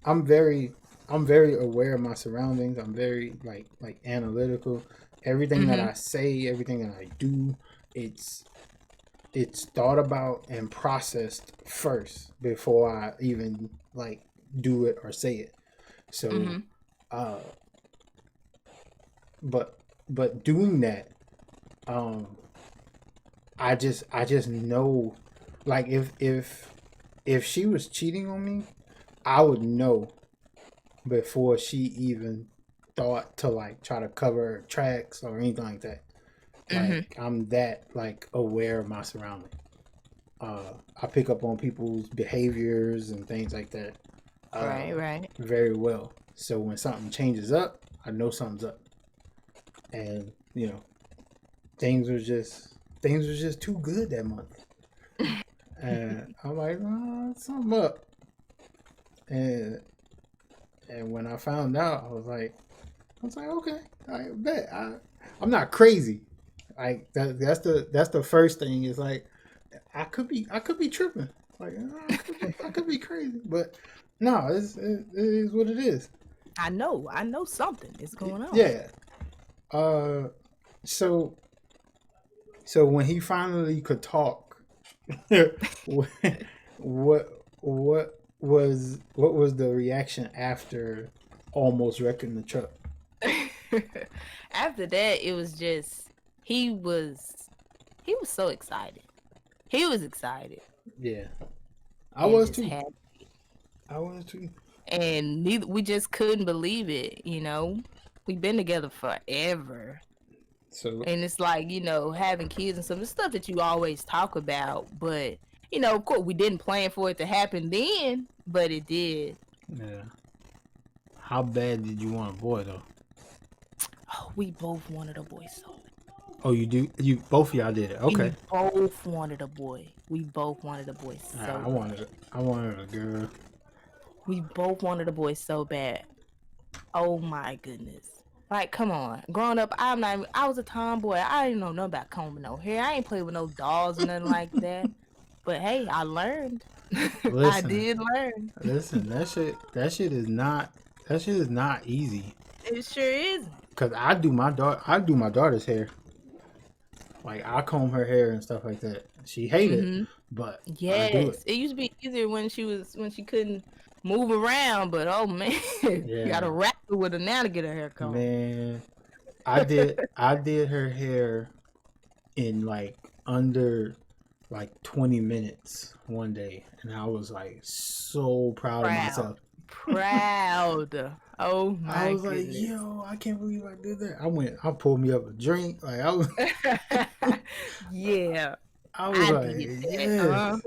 I'm very aware of my surroundings. I'm very like analytical. Everything that I say, everything that I do, it's thought about and processed first before I even like do it or say it. So, but doing that, I just know, like if she was cheating on me, I would know before she even thought to like try to cover her tracks or anything like that. Like I'm that like aware of my surroundings. I pick up on people's behaviors and things like that. Right. Very well. So when something changes up, I know something's up. And things were just too good that month. And I'm like, oh, something up. And when I found out, I was like, okay, I bet I'm not crazy. Like that's the first thing is like I could be tripping. Like I could be crazy, but no, it is what it is. I know something is going on. Yeah. So when he finally could talk, what was the reaction after almost wrecking the truck? After that, it was just he was so excited. He was excited. Yeah, I was too. Happy. I was too. And we just couldn't believe it. We've been together forever. So and it's like having kids and some stuff that you always talk about, but of course we didn't plan for it to happen then, but it did. Yeah. How bad did you want a boy though? Oh, we both wanted a boy so. Oh, you do? You both of y'all did it? Okay. We both wanted a boy. We both wanted a boy so. I wanted a girl. We both wanted a boy so bad. Oh my goodness. Like, come on. Growing up, I was a tomboy. I didn't know nothing about combing no hair. I ain't played with no dolls or nothing like that. But hey, I learned. Listen, I did learn. Listen, that shit is not easy. It sure isn't. Cause I do my daughter's hair. Like I comb her hair and stuff like that. She hated it, but yes, it used to be easier when she couldn't move around, but oh man, you gotta wrestle with her now to get her hair combed. Man, I did her hair in like under like 20 minutes one day, and I was like so proud of myself. Proud. Oh my I was goodness. like, yo, I can't believe I did that. I pulled me up a drink. Like I was yeah. I was like, yes.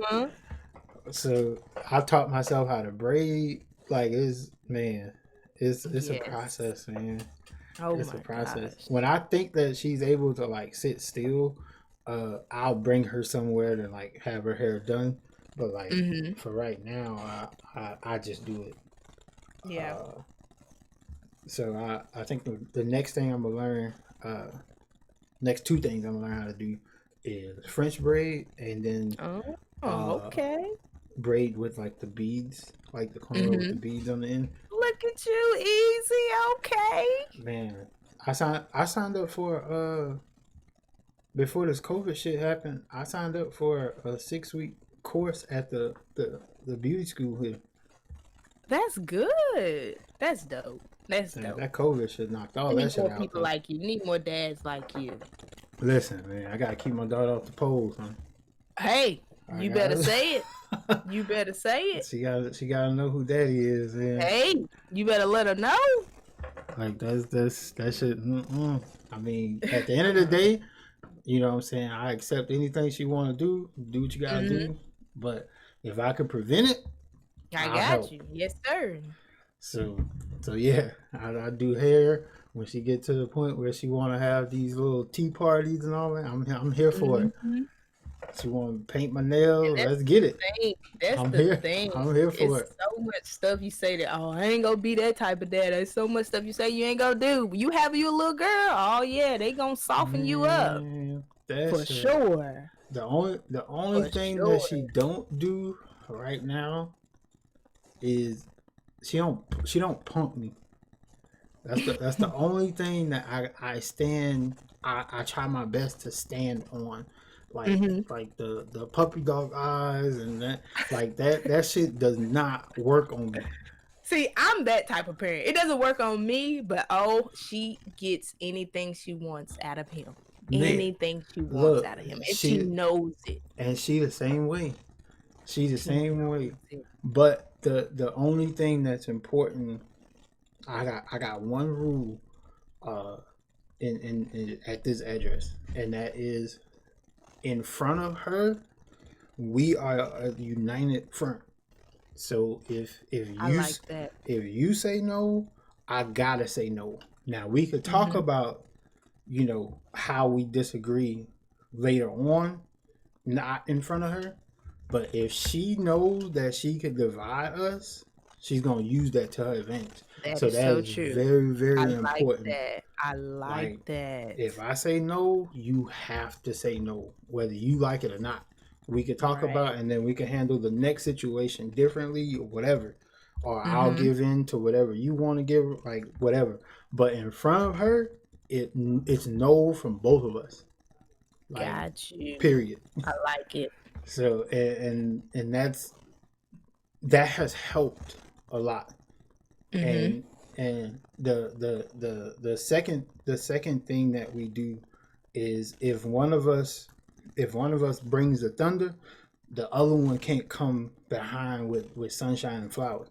So I taught myself how to braid. Like it's a process, man. It's a process. Gosh. When I think that she's able to like sit still, I'll bring her somewhere to like have her hair done. But like for right now, I just do it. Yeah. So I think the next thing I'm gonna learn, next two things I'm gonna learn how to do is French braid, and then okay, braid with like the beads, like the cornrow with the beads on the end. Look at you, easy. Okay. Man, I signed up for before this COVID shit happened. I signed up for a 6-week course at the beauty school here. That's good. That's dope. That's dope. That COVID shit knocked all that shit out. You need more people like you. You need more dads like you. Listen, man, I gotta keep my daughter off the poles, man. Hey, you better say it. You better say it. She gotta know who daddy is, man. Hey, you better let her know. Like that shit. I mean, at the end of the day, you know what I'm saying, I accept anything she want to do what you gotta do. But if I could prevent it, I got you. Yes, sir. So yeah, I do hair when she get to the point where she want to have these little tea parties and all that. I'm here for it. She want to paint my nails. Let's get it. That's the thing. I'm here for it. So much stuff you say that, I ain't gonna be that type of dad. There's so much stuff you say you ain't gonna do. You have you a little girl. Oh yeah, they gonna soften you up for sure. The only thing that she don't do right now is she don't punk me. That's the only thing that I try my best to stand on. Like the puppy dog eyes and that shit does not work on me. See, I'm that type of parent. It doesn't work on me, but she gets anything she wants out of him. Anything she wants out of him. And she knows it. And she the same way. She's the same way. But the only thing that's important, I got one rule in at this address, and that is, in front of her, we are a united front. So if you say no, I gotta say no. Now we could talk about, how we disagree later on, not in front of her. But if she knows that she could divide us, she's gonna use that to her advantage. That is so true. Very, very important. I like that. If I say no, you have to say no, whether you like it or not. We could talk about, and then we can handle the next situation differently or whatever. Or I'll give in to whatever you want to give, like whatever. But in front of her, it's no from both of us. Got you. Period. I like it. So and that has helped a lot. And the second thing that we do is if one of us brings the thunder, the other one can't come behind with sunshine and flowers.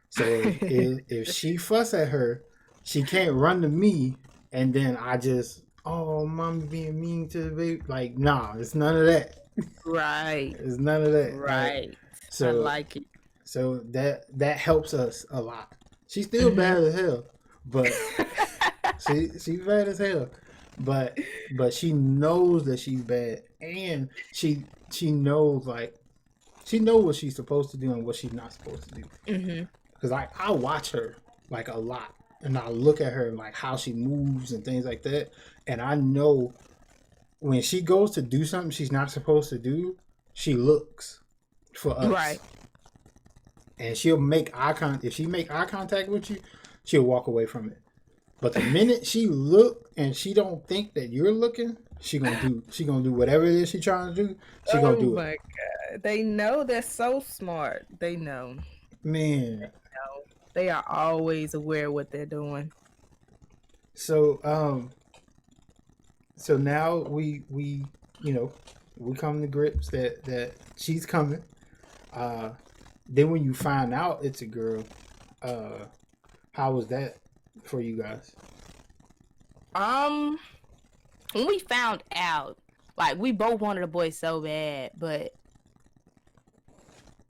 So if she fuss at her, she can't run to me, and then I just, mommy being mean to the baby. Like, nah, it's none of that. Right. It's none of that. Right. So I like it. So that helps us a lot. She's still bad as hell, but she's bad as hell. But she knows that she's bad, and she knows what she's supposed to do and what she's not supposed to do. Because I watch her like a lot, and I look at her like how she moves and things like that, and I know when she goes to do something she's not supposed to do, she looks for us. Right. And she'll make eye contact. If she make eye contact with you, she'll walk away from it. But the minute she look and she don't think that you're looking, she gonna do whatever it is she trying to do. She gonna do it. Oh my god! They know. They're so smart. They know. Man. They are always aware of what they're doing. So so now we we come to grips that she's coming. Then when you find out it's a girl, how was that for you guys? When we found out, like, we both wanted a boy so bad, but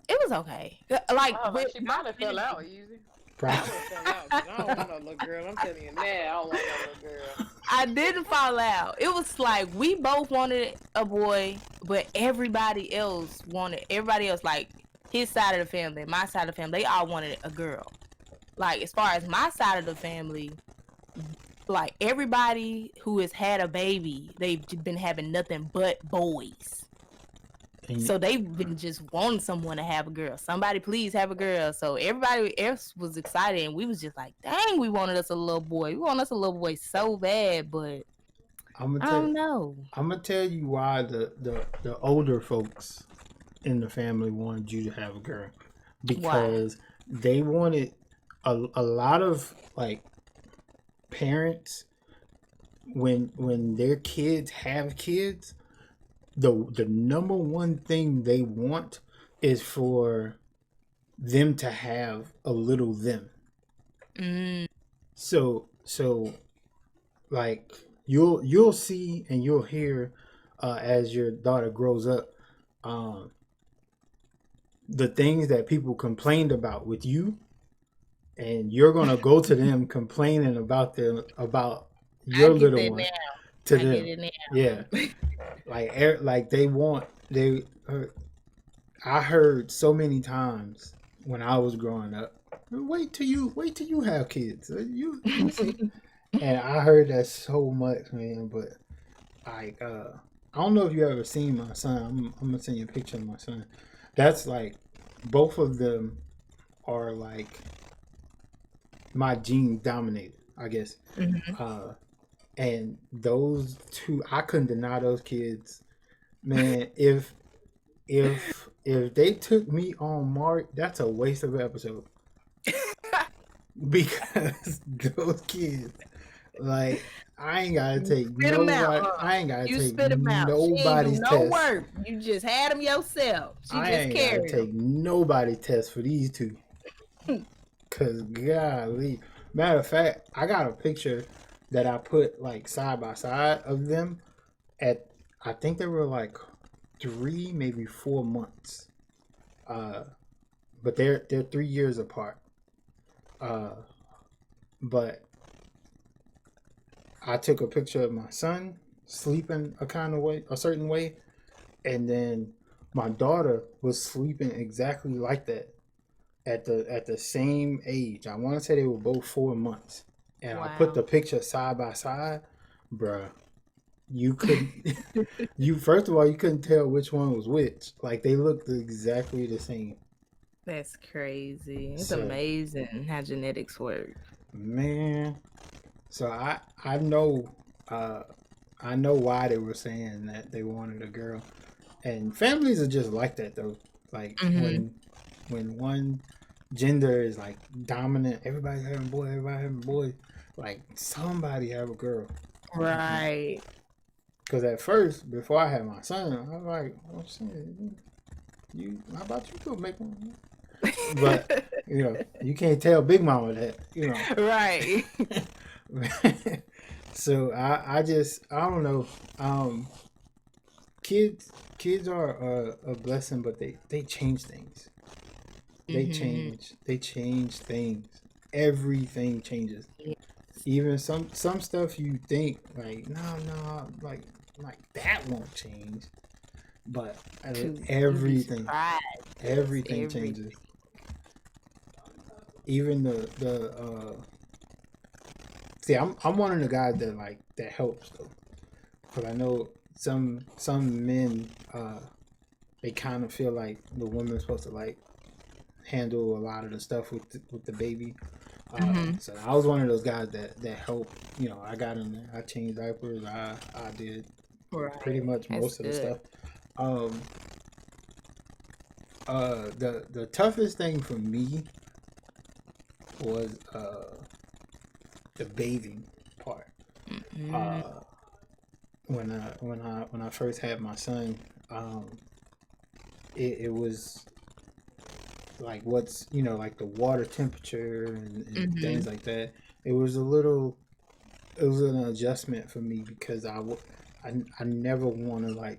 it was okay. Like, she probably fell out easy. Probably. Fell out. I don't want no little girl. I'm telling you now, I don't want no little girl. I didn't fall out. It was like we both wanted a boy, but everybody else, like his side of the family, my side of the family, they all wanted a girl. Like, as far as my side of the family, like, everybody who has had a baby, they've been having nothing but boys. So they've been just wanting someone to have a girl. Somebody please have a girl. So everybody else was excited, and we was just like, dang, we wanted us a little boy. We want us a little boy so bad, but I don't know. I'm gonna tell you why the older folks in the family wanted you to have a girl. Because they wanted a lot of, like, parents, when their kids have kids, the number one thing they want is for them to have a little them. So like, you'll see and you'll hear as your daughter grows up, the things that people complained about with you, and you're gonna go to them complaining about your little one to them. Yeah. Like I heard so many times when I was growing up, wait till you have kids. You see? And I heard that so much, man. But like, I don't know if you ever seen my son. I'm gonna send you a picture of my son. That's like, both of them are like my gene dominated, I guess. And those two, I couldn't deny those kids, man. If they took me on Mark, that's a waste of an episode. Because those kids, like, I ain't gotta take nobody. I ain't gotta take nobody's test. No work. You just had them yourself. I ain't gotta take nobody's test for these two. Cause golly, matter of fact, I got a picture that I put, like, side by side of them at, I think they were like 3, maybe 4 months. But they're 3 years apart. But I took a picture of my son sleeping a certain way, and then my daughter was sleeping exactly like that at the same age. I want to say they were both 4 months. And I put the picture side by side, bruh. You couldn't. First of all, you couldn't tell which one was which. Like, they looked exactly the same. That's crazy. It's amazing how genetics work, man. So I know why they were saying that they wanted a girl, and families are just like that though. Like, when one gender is like dominant, everybody's having boys. Like, somebody have a girl, right? Because at first, before I had my son, I was like, "Oh shit, how about you go make one?" But you can't tell Big Mama that, right? So I don't know. Kids are a blessing, but they change things. They change things. Everything changes. Even some stuff you think like, no, like that won't change, but everything changes. Even the see, I'm one of the guys that helps though, because I know some men they kind of feel like the woman's supposed to like handle a lot of the stuff with the baby. So I was one of those guys that helped. I got in there. I changed diapers. I did pretty much most of the stuff. The toughest thing for me was the bathing part. When I first had my son, it was like what's like the water temperature and things like that. It was an adjustment for me because I never want to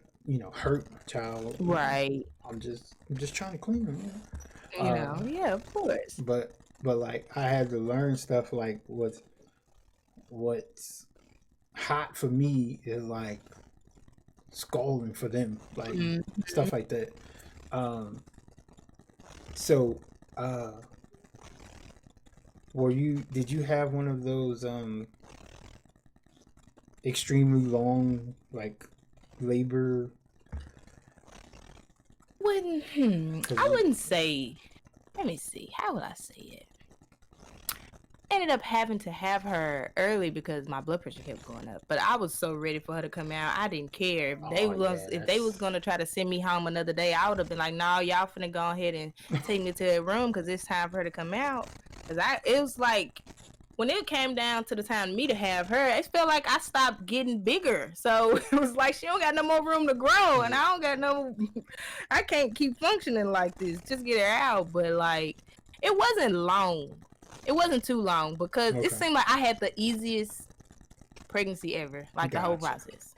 hurt my child. Right. I'm just trying to clean them. Yeah, of course. But like I had to learn stuff like what's hot for me is like scalding for them, like stuff like that. So did you have one of those extremely long like labor? I wouldn't say. Let me see. How would I say it? Ended up having to have her early because my blood pressure kept going up. But I was so ready for her to come out. I didn't care if they was gonna try to send me home another day. I would have been like, "No, y'all finna go ahead and take me to a room because it's time for her to come out." Because it was like when it came down to the time for me to have her, it felt like I stopped getting bigger. So it was like she don't got no more room to grow, and I can't keep functioning like this. Just get her out. But like, it wasn't long. It wasn't too long because it seemed like I had the easiest pregnancy ever, like the whole process.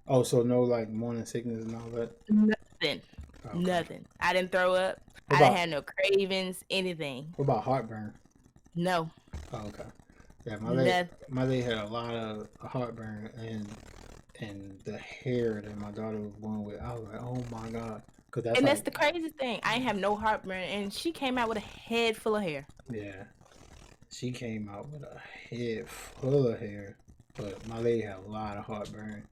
Oh, so no like morning sickness and all that? Nothing. Okay. Nothing. I didn't throw up. I didn't have no cravings, anything. What about heartburn? No. Oh, okay. Yeah, my lady had a lot of heartburn and the hair that my daughter was born with. I was like, oh my God. That's the crazy thing. I ain't have no heartburn, and she came out with a head full of hair. Yeah. She came out with a head full of hair, but my lady had a lot of heartburn.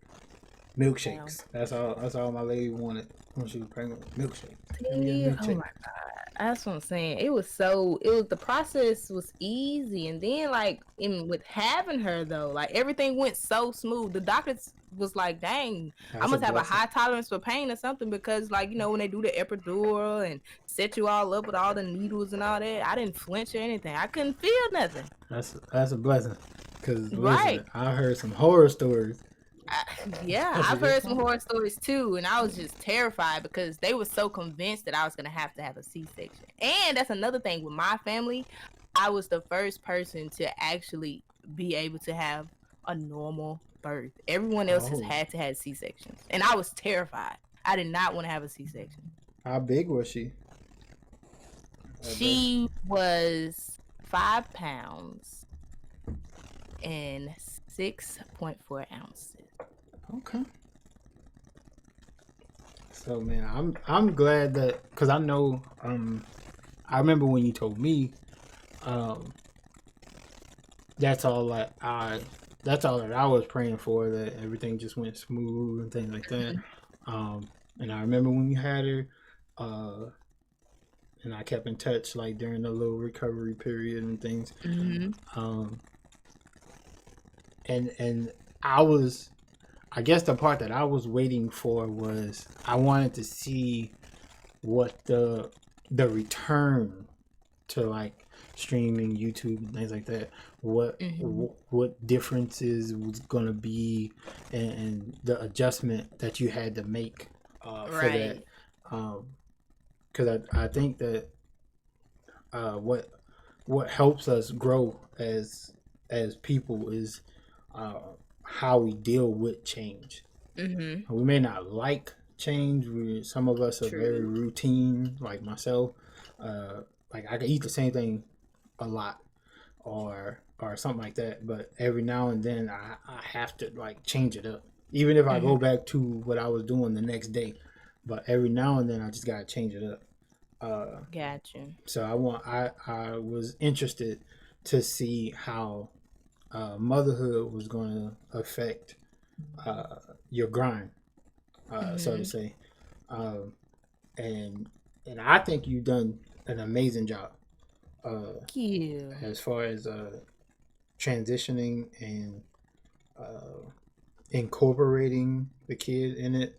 Milkshakes. That's all my lady wanted when she was pregnant. Milkshakes. Oh my God. That's what I'm saying. The process was easy. And then with having her though, like everything went so smooth. The doctors was like, dang, I must have a high tolerance for pain or something because when they do the epidural and set you all up with all the needles and all that, I didn't flinch or anything. I couldn't feel nothing. That's a blessing. Because listen, I heard some horror stories. I've heard some horror stories too, and I was just terrified because they were so convinced that I was gonna have a C-section. And that's another thing with my family. I was the first person to actually be able to have a normal birth. Everyone else has had to have C-sections, and I was terrified. I did not want to have a C-section. How big was she? She was 5 pounds and 6.4 ounces. Okay. So man, I'm glad that because I know I remember when you told me that's all that I was praying for, that everything just went smooth and things like that. And I remember when you had her and I kept in touch like during the little recovery period and things. And I guess the part that I was waiting for was I wanted to see what the return to like streaming YouTube and things like that, what differences was gonna be and the adjustment that you had to make for that. Because I think that what helps us grow as people is how we deal with change. We may not like change. Some of us are very routine, like myself. Like I can eat the same thing a lot, or something like that. But every now and then, I have to like change it up, even if I go back to what I was doing the next day. But every now and then, I just gotta change it up. Gotcha. So I was interested to see how motherhood was going to affect your grind, so to say, and I think you've done an amazing job. Thank you. As far as transitioning and incorporating the kid in it,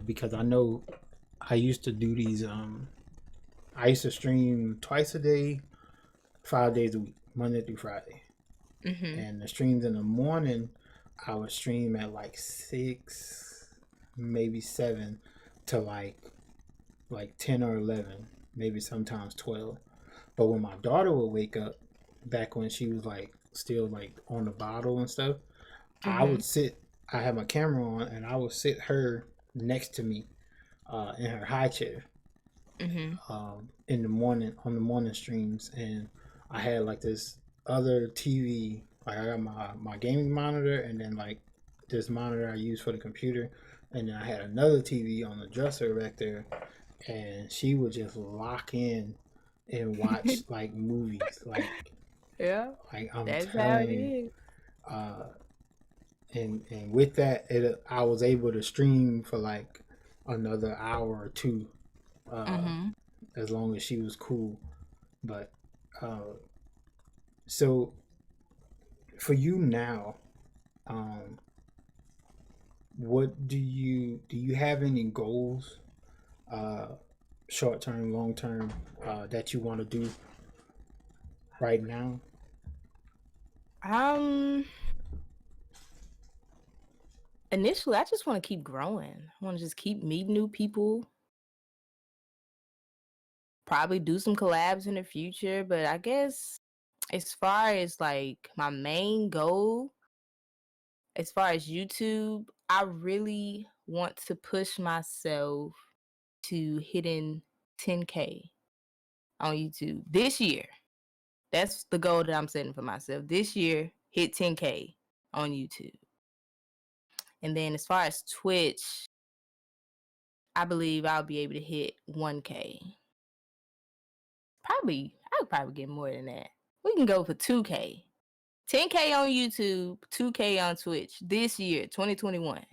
because I know I used to do these. I used to stream twice a day, 5 days a week, Monday through Friday. And the streams in the morning, I would stream at like 6, maybe 7 to like 10 or 11, maybe sometimes 12. But when my daughter would wake up, back when she was like still like on the bottle and stuff, I would sit. I had my camera on, and I would sit her next to me in her high chair in the morning on the morning streams, and I had like this other TV. Like I got my gaming monitor, and then like this monitor I use for the computer, and then I had another TV on the dresser back there, and she would just lock in and watch like movies, like Yeah, I'm that's how telling it you. is. And with that, I was able to stream for like another hour or two, as long as she was cool. But so for you now, what do you have any goals, short term, long term, that you want to do right now? Initially, I just want to keep growing. I want to just keep meeting new people. Probably do some collabs in the future, but I guess as far as like my main goal, as far as YouTube, I really want to push myself to hitting 10K on YouTube this year. That's the goal that I'm setting for myself. This year, hit 10K on YouTube. And then as far as Twitch, I believe I'll be able to hit 1K. I would probably get more than that. We can go for 2K. 10K on YouTube, 2K on Twitch this year, 2021.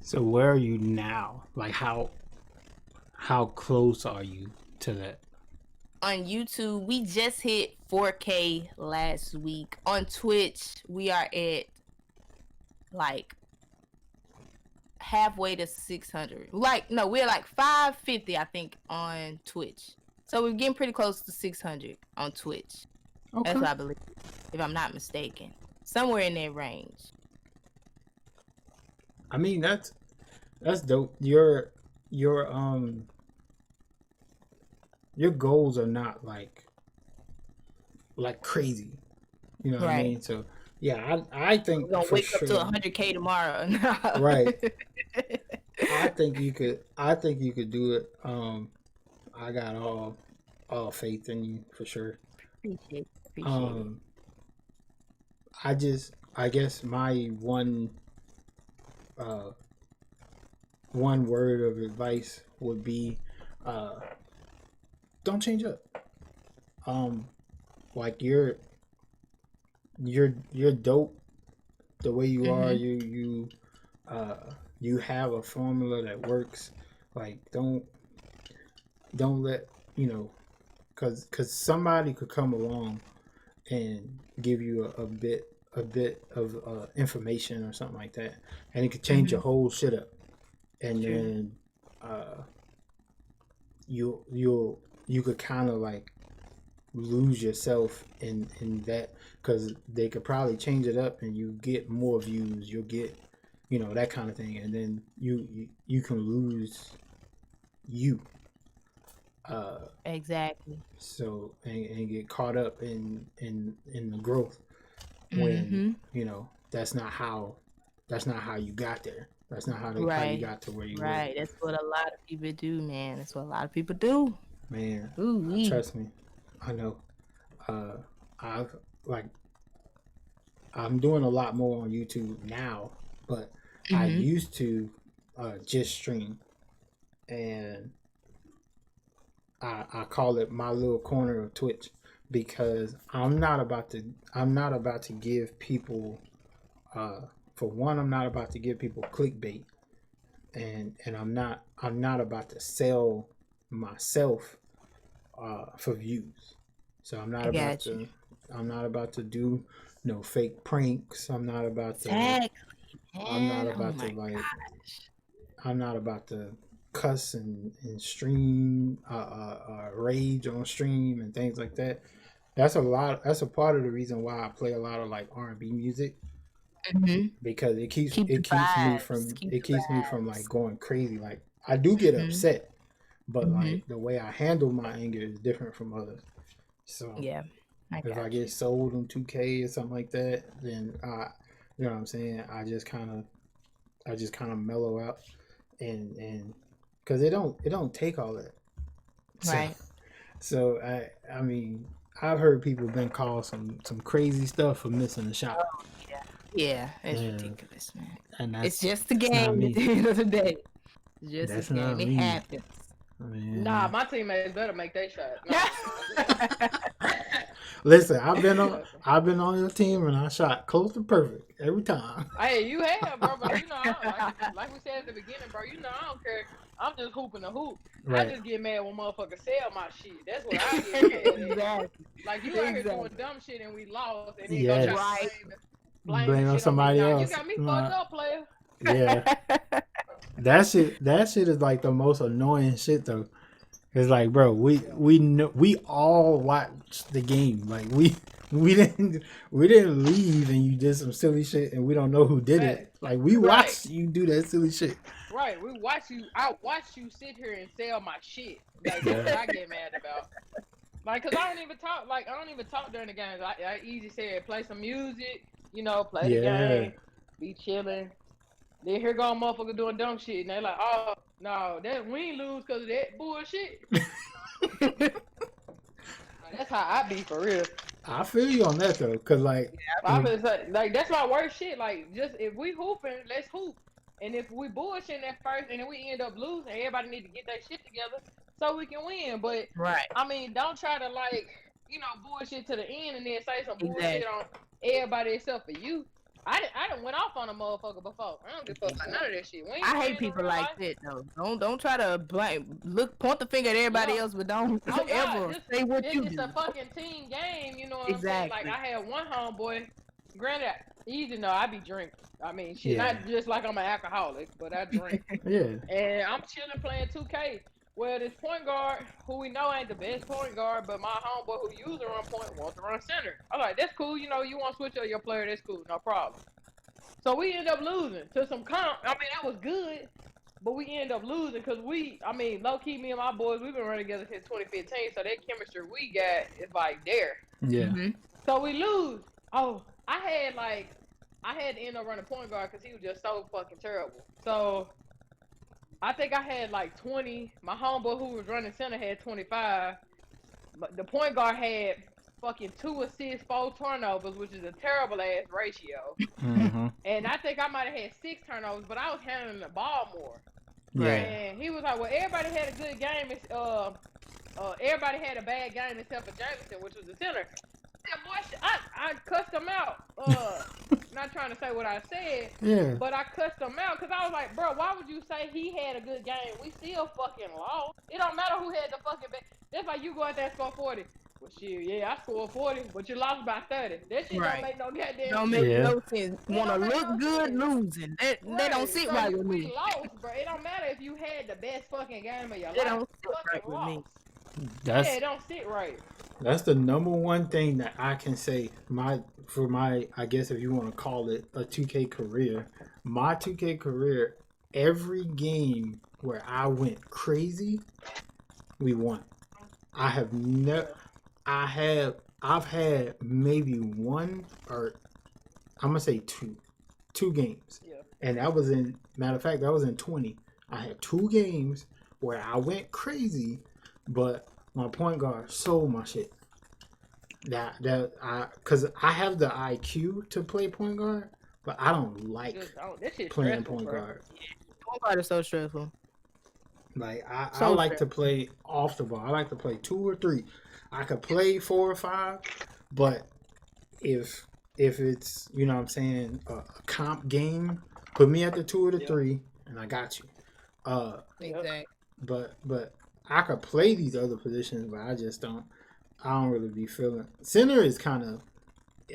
So where are you now? Like how close are you to that? On YouTube, we just hit 4K last week. On Twitch, we are at like halfway to 600. We're like 550, I think, on Twitch. So we're getting pretty close to 600 on Twitch. Okay. That's what I believe, if I'm not mistaken. Somewhere in that range. I mean, that's dope. Your goals are not like crazy. You know what I mean? So yeah, I think we're gonna for wake sure, up to 100K tomorrow. right. I think you could do it. I got all faith in you for sure. Appreciate it. I guess my one word of advice would be, don't change up. Like you're dope the way you are. You have a formula that works. Like don't let because somebody could come along and give you a bit of information or something like that, and it could change your whole shit up, and then you could kind of like lose yourself in that, because they could probably change it up and you get more views, you'll get that kind of thing, and then you can lose you. Exactly. So and get caught up in the growth when that's not how you got there. That's not how you got to where you were. That's what a lot of people do, man. That's what a lot of people do. Man, Ooh-wee. Trust me, I know. I've I'm doing a lot more on YouTube now, but I used to just stream, and I call it my little corner of Twitch, because I'm not about to give people for one, I'm not about to give people clickbait, and I'm not about to sell myself for views. So I'm not about to do no fake pranks. I'm not about to. Exactly, I'm not man. Oh about to my like. gosh. I'm not about to cuss and stream, rage on stream and things like that. That's a lot. That's a part of the reason why I play a lot of like R&B music Mm-hmm. because it keeps Keep the it keeps me vibes. from Keep it the keeps me from like vibes. going crazy. Like I do get Mm-hmm. upset, but Mm-hmm. like the way I handle my anger is different from others. So Yeah, I if I got get you. sold on 2K or something like that, then you know what I'm saying. I just kind of mellow out and because it don't take all that. So Right. so I mean I've heard people been called some crazy stuff for missing a shot, Yeah. Yeah, it's and ridiculous, man. and It's just a that's not game at me. the end of the day. It's just a That's game. not It me. happens. I Nah, mean, my teammates better make their shot. Nah. listen, Fuck 'em. I've been on your team and I shot close to perfect every time. Hey, you have, bro, but like we said at the beginning, bro, I don't care. I'm just hooping the hoop. I Right. just get mad when motherfuckers sell my shit. That's what I get mad at. Exactly. Like you out here doing Exactly. dumb shit and we lost, and then go try to Yes. Right. blame the Blame on shit on me. somebody Now you else. got me fucked up, player. Yeah. That shit is like the most annoying shit though. It's like, bro, we know we all watched the game. Like we didn't leave and you did some silly shit and we don't know who did it. Facts. Like we Right. watched you do that silly shit. Right. I watched you sit here and sell my shit. Like that's Yeah. what I get mad about. Like, cause I don't even talk. Like, I don't even talk during the games. I easy say play some music, play the Yeah. game, be chilling. Then here go a motherfucker doing dumb shit, and they like, oh no, that we ain't lose cause of that bullshit. That's how I be for real. I feel you on that though, cause like I feel like that's my worst shit. Like, just if we hooping, let's hoop. And if we bullshitting at first, and then we end up losing, everybody need to get that shit together so we can win. But Right. I mean, don't try to bullshit to the end and then say some bullshit Exactly. on everybody except for you. I done went off on a motherfucker before. I don't give a fuck about none of that shit. We ain't I hate playing no people real like life. that though. Don't try to point the finger at everybody Yeah. else, but don't Oh God, ever say what you it's do. a fucking team game. You know what I'm saying? Like Exactly. I had one homeboy. Granted, easy no, I be drinking. I mean, shit, Yeah. not just like I'm an alcoholic, but I drink. yeah. And I'm chilling playing 2K. Well, this point guard, who we know ain't the best point guard, but my homeboy who used to run point wants to run center. I'm like, that's cool. You want to switch up your player, that's cool, no problem. So we end up losing to some comp. I mean, that was good, but we end up losing because low key, me and my boys, we've been running together since 2015. So that chemistry we got is like there. Yeah. Mhm. So we lose. Oh, I had to end up running point guard because he was just so fucking terrible. So I think I had like 20. My homeboy who was running center had 25. But the point guard had fucking 2 assists, 4 turnovers, which is a terrible ass ratio. Mm-hmm. And I think I might have had 6 turnovers, but I was handling the ball more. Yeah. And he was like, well, everybody had a good game. Everybody had a bad game except for Jameson, which was the center. I cussed him out. Not trying to say what I said, Yeah. but I cussed him out because I was like, bro, why would you say he had a good game? We still fucking lost. It don't matter who had the fucking bad. That's like you go out there and score 40. Well, shit, yeah, I scored 40, but you lost by 30. That shit Right. don't make no goddamn Don't sense. make Yeah. no sense. It Want to don't make look no good sense. losing. They don't sit So right with me. We lost, bro. It don't matter if you had the best fucking game of your They life. don't sit Fucking right with me. lost. That's Yeah, it don't sit right. That's the number one thing that I can say for my I guess if you want to call it a 2K career. My 2K career, every game where I went crazy, we won. I've had maybe one or I'm gonna say two games. Yeah. And that was matter of fact, that was in 20. I had 2 games where I went crazy, but my point guard sold my shit. Because I have the IQ to play point guard, but I don't like That shit playing stressful, point bro. guard. Point guard is so stressful. Like I So like to play off the ball. I like to play 2 or 3. I could play 4 or 5, but if it's what I'm saying a comp game, put me at the 2 or the 3, and I got you. Exactly. But I could play these other positions, but I don't really be feeling. Center is kind of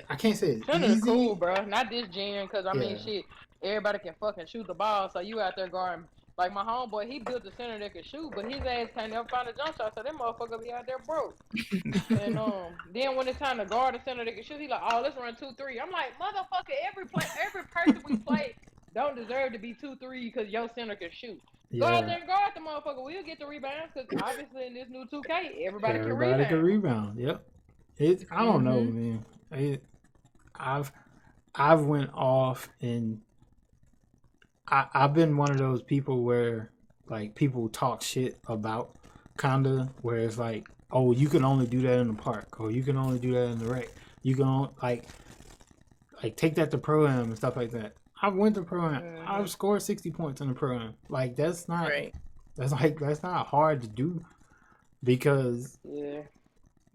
I can't say it's Center easy. is cool, bro. Not this gen, because, I mean, Yeah. shit, everybody can fucking shoot the ball, so you out there guarding. Like, my homeboy, he built a center that can shoot, but his ass can't never find a jump shot, so that motherfucker be out there broke. And then when it's time to guard a center that can shoot, he like, oh, let's run 2-3. I'm like, motherfucker, every person we play don't deserve to be 2-3 because your center can shoot. Go out there and guard the motherfucker. We'll get the rebounds because obviously in this new 2K, everybody can rebound. Yep. I don't know, man. I've went off and I've been one of those people where like people talk shit about kinda where it's like, oh, you can only do that in the park, or you can only do that in the rec. You can only, like take that to pro-am and stuff like that. I went to pro-am. I've scored 60 points in the pro-am. Like that's not that's not hard to do because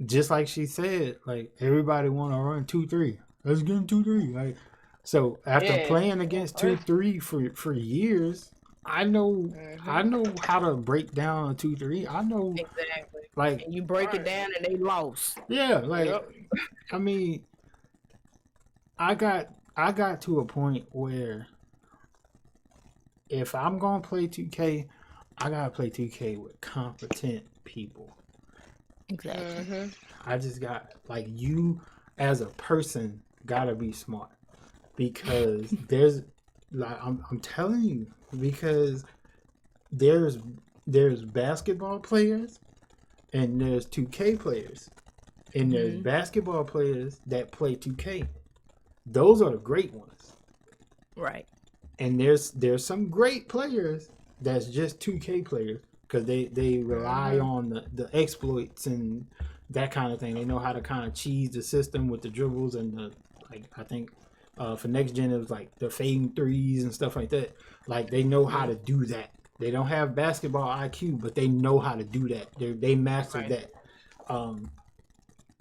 just like she said, like everybody want to run 2-3. Let's get 2-3. Like so after playing against 2-3 for years, I know how to break down a 2-3. I know exactly. Like and you break it down and they lost. Yeah, like I mean, I got to a point where if I'm gonna play 2K, I gotta play 2K with competent people. Exactly. I just got like you as a person gotta be smart because there's like I'm telling you because there's basketball players and there's 2K players and there's basketball players that play 2K. Those are the great ones. Right. And there's some great players that's just 2K players because they rely on the exploits and that kind of thing. They know how to kind of cheese the system with the dribbles and the like. I think for next gen it was like the fading threes and stuff like that. Like they know how to do that. They don't have basketball IQ, but they know how to do that. They mastered that.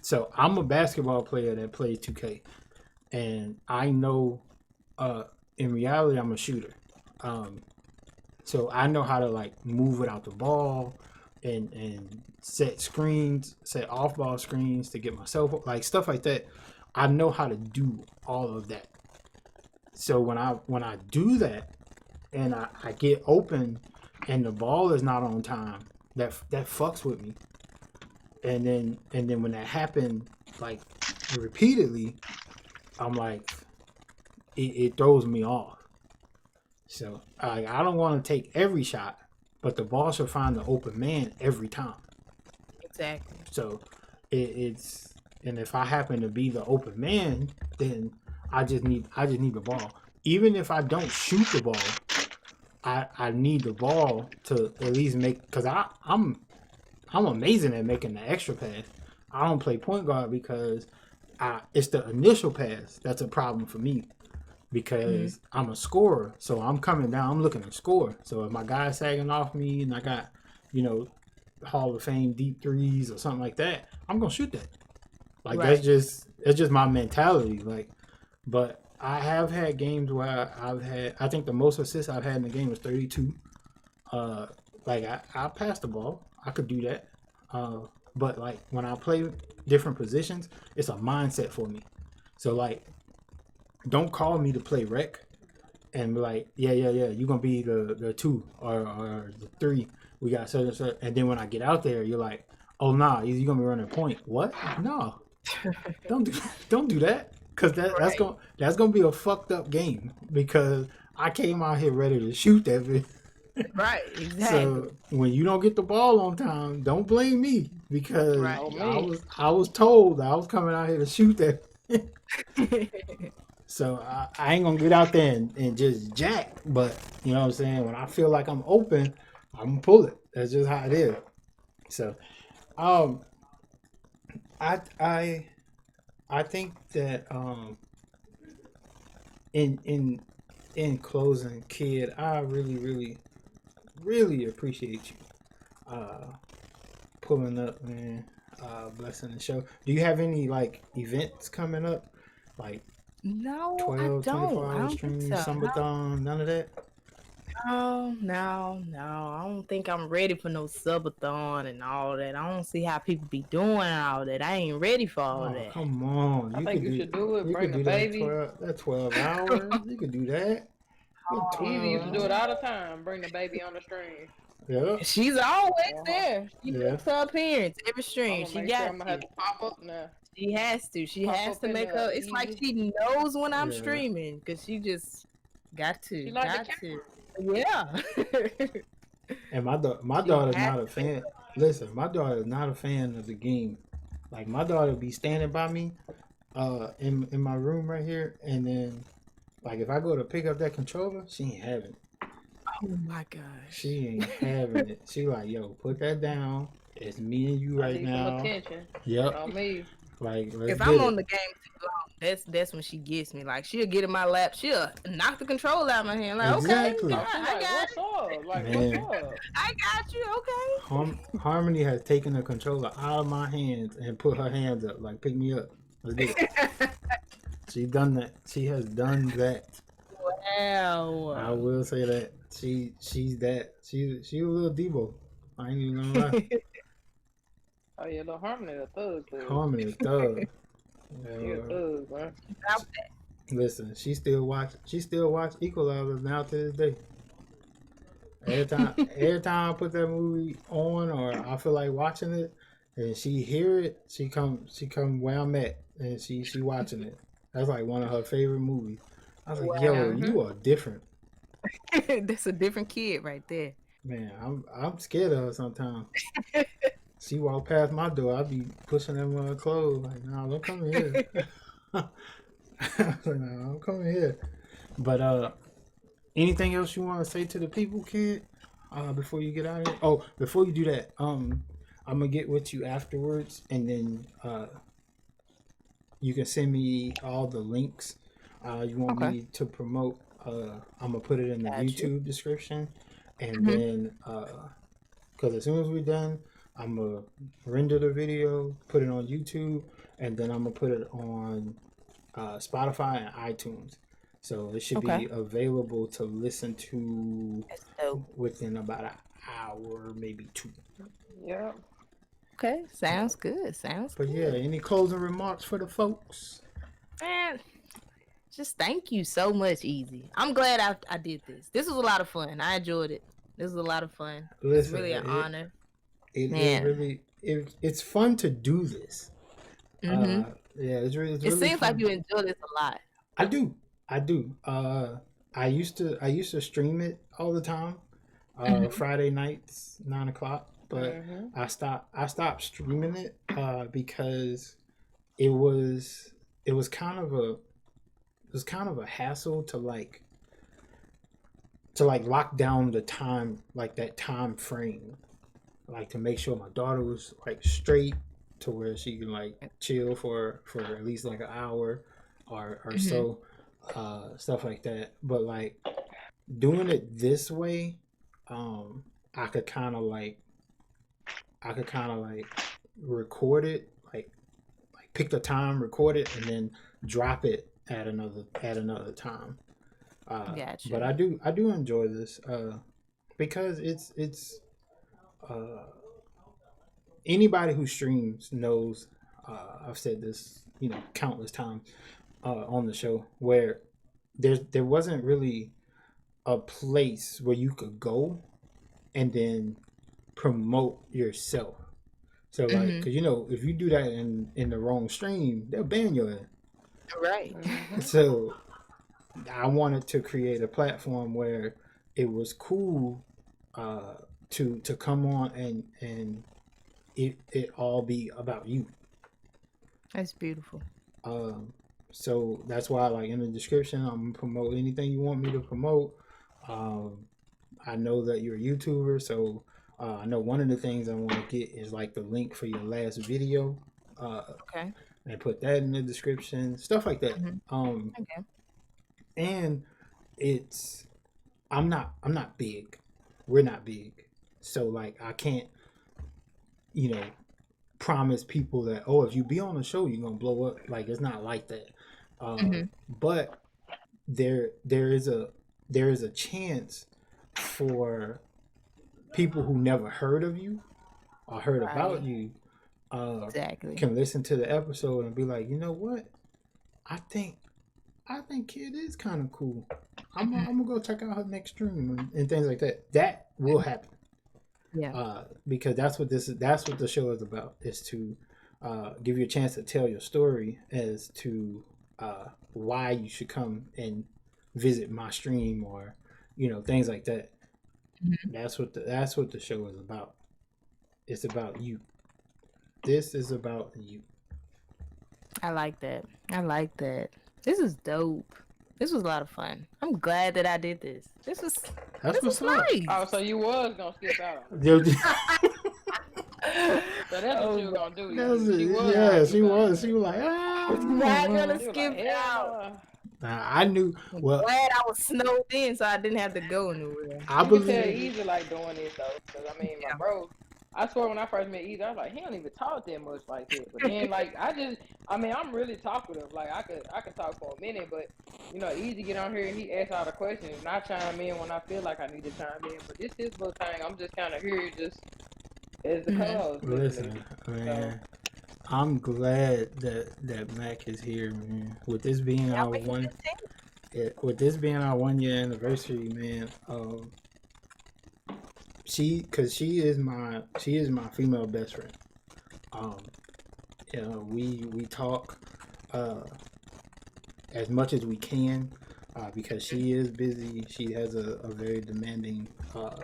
So I'm a basketball player that plays 2K, and I know in reality I'm a shooter. So I know how to like move without the ball and set screens, set off ball screens to get myself like stuff like that. I know how to do all of that. So when I do that and I get open and the ball is not on time, that fucks with me. And then when that happened like repeatedly, I'm like it throws me off. So I don't want to take every shot, but the ball should find the open man every time. Exactly. So it's and if I happen to be the open man, then I just need the ball. Even if I don't shoot the ball, I need the ball to at least make because I'm amazing at making the extra pass. I don't play point guard because it's the initial pass that's a problem for me. Because I'm a scorer, so I'm coming down, I'm looking to score. So if my guy's sagging off me and I got, Hall of Fame deep threes or something like that, I'm gonna shoot that. Like that's just my mentality. Like, but I have had games where I think the most assists I've had in the game was 32. Like I passed the ball, I could do that. But like when I play different positions, it's a mindset for me. So like. Don't call me to play rec and be like, yeah, you're going to be the 2 or the 3. We got certain. And then when I get out there, you're like, oh, nah, you're going to be running point. What? No. Don't do that. Because that's going to be a fucked up game because I came out here ready to shoot that bitch. Right, exactly. So when you don't get the ball on time, don't blame me because I was told I was coming out here to shoot that. So I ain't gonna get out there and just jack, but you know what I'm saying? When I feel like I'm open, I'm gonna pull it. That's just how it is. So I think that in closing, kid, I really appreciate you pulling up, man, blessing the show. Do you have any like events coming up? Like No, 12, I don't. 24 hour stream, Summerthon, none of that? Oh, no, I don't think I'm ready for no subathon and all that. I don't see how people be doing all that. I ain't ready for all Oh, that. come on. I think you should do it. Bring the That baby. 12 hours. You could do that. Good Easy 12 used to do it hours. all the time. Bring the baby on the stream. Yeah. She's always Uh-huh. there. She Yeah. makes her appearance every I'm stream. gonna She make sure got I'm gonna to. have to pop up now. She has to. She Pop has up to in make the her. It's like easy. she knows when I'm Yeah. streaming because she just got She to. like the Got camera. to. Yeah. And my She daughter's has not a fan. Listen, my daughter is not a fan of the game. Like my daughter be standing by me, in my room right here, and then like if I go to pick up that controller, she ain't having it. Oh my gosh. She ain't having it. She like, yo, put that down. It's me and you I right need some now. attention. Yep. On me. Like let's If get I'm it. on the game too long, that's when she gets me. Like she'll get in my lap, she'll knock the controller out of my hand. Like, Exactly. okay, I feel I like, got what's it. up? Like, Man. what's up? I got you. Okay. Harmony has taken the controller out of my hands and put her hands up, like pick me up. Let's get it. She's done that. She has done that. Wow. I will say that she's a little Debo. I ain't even gonna lie. Oh yeah, little Harmony a thug. Harmony a thug. She a thug, man. Listen, she still watch Equalizer now to this day. Every time I put that movie on or I feel like watching it and she hear it, she come where I'm at and she watching it. That's like one of her favorite movies. I was like, yo, you are different. That's a different kid right there. Man, I'm scared of her sometimes. She walk past my door, I be pushing them on her clothes. Like, no, don't come here. I was like, no, don't come here. But anything else you want to say to the people, kid? Before you get out of here? Oh, before you do that, I'm gonna get with you afterwards, and then you can send me all the links you want me to promote. I'm gonna put it in the YouTube description, and then because as soon as we're done, I'm gonna render the video, put it on YouTube, and then I'm gonna put it on Spotify and iTunes. So it should be available to listen to within about an hour, maybe 2. Yeah. Okay, sounds good. But yeah, any closing remarks for the folks? Man, just thank you so much, Easy. I'm glad I did this. This was a lot of fun. I enjoyed it. This was a lot of fun. Listen, it's really an honor. It's fun to do this. Yeah, it's really It seems fun. like you enjoy this a lot. I do. I used to stream it all the time. Friday nights, 9:00. But I stopped streaming it because it was kind of a hassle to lock down the time, like that time frame, like to make sure my daughter was like straight to where she can like chill for at least like an hour or so, stuff like that. But like doing it this way, I could kind of like record it, like pick the time, record it, and then drop it at another time. Gotcha. But I do enjoy this because it's anybody who streams knows. I've said this, countless times on the show where there wasn't really a place where you could go and then promote yourself. So like, because if you do that in the wrong stream, they'll ban your ass. Right. So I wanted to create a platform where it was cool to come on and it all be about you. That's beautiful. So that's why, like, in the description, I'm gonna promote anything you want me to promote. I know that you're a YouTuber, so I know one of the things I want to get is like the link for your last video. And put that in the description, stuff like that. And I'm not big. We're not big, so like I can't, promise people that, oh, if you be on the show you're gonna blow up. Like, it's not like that. But there is a chance for people who never heard of you or heard Right. about you, Exactly. can listen to the episode and be like, you know what? I think Kid is kind of cool. I'm gonna go check out her next stream and things like that. That will happen. Yeah. Because that's what the show is about, is to give you a chance to tell your story as to why you should come and visit my stream, or things like that. Mm-hmm. That's what the show is about. It's about you. This is about you. I like that. This is dope. This was a lot of fun. I'm glad that I did this. This was What's up. nice. Oh, so you was gonna skip out. Yo, So that's what you were gonna do. She was like, I'm not gonna She was skip like, hell out. no. I knew. I'm Well, glad I was snowed in, so I didn't have to go anywhere. I You can tell believe. Easy like doing this though, because I mean, my bro. I swear when I first met Easy, I was like, he don't even talk that much like that. But then, like, I'm really talkative. Like, I could talk for a minute, but Easy get on here and he asks all the questions, and I chime in when I feel like I need to chime in. But this his little thing. I'm just kind of here, just as the co-host. Listen, man. I'm glad that Mac is here, man. With this being our 1 year anniversary, man. She is my female best friend. We talk as much as we can because she is busy. She has a very demanding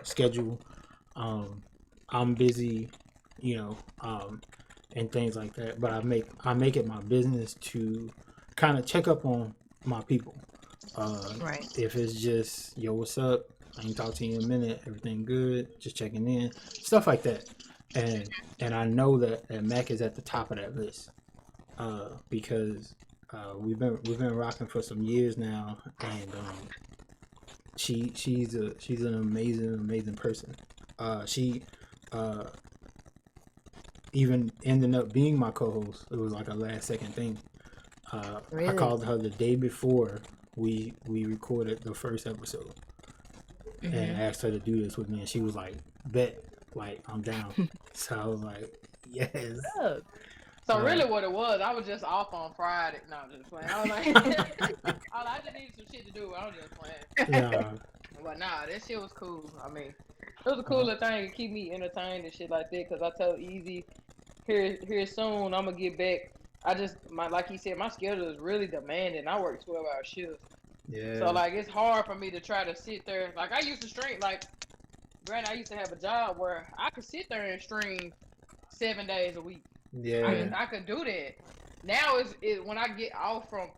schedule. I'm busy, and things like that. But I make it my business to kind of check up on my people. Right. If it's just, yo, what's up? I ain't talked to you in a minute. Everything good? Just checking in, stuff like that. And I know that Mac is at the top of that list because we've been rocking for some years now, and she's an amazing person. She even ended up being my co-host. It was like a last second thing. Really? I called her the day before we recorded the first episode. And asked her to do this with me, and she was like, bet, like, I'm down. So I was like, yes. So really what it was, I was just off on Friday. No, I'm just playing. I was like, I just needed some shit to do. I was just playing. Yeah. But nah, that shit was cool. I mean, it was a cool little thing to keep me entertained and shit like that, because I told Easy, here soon, I'm going to get back. Like he said, my schedule is really demanding. I work 12-hour shifts. Yeah. So, like, it's hard for me to try to sit there. Like, I used to stream, like, granted, I used to have a job where I could sit there and stream 7 days a week. Yeah. I could do that. Now, it's when I get off from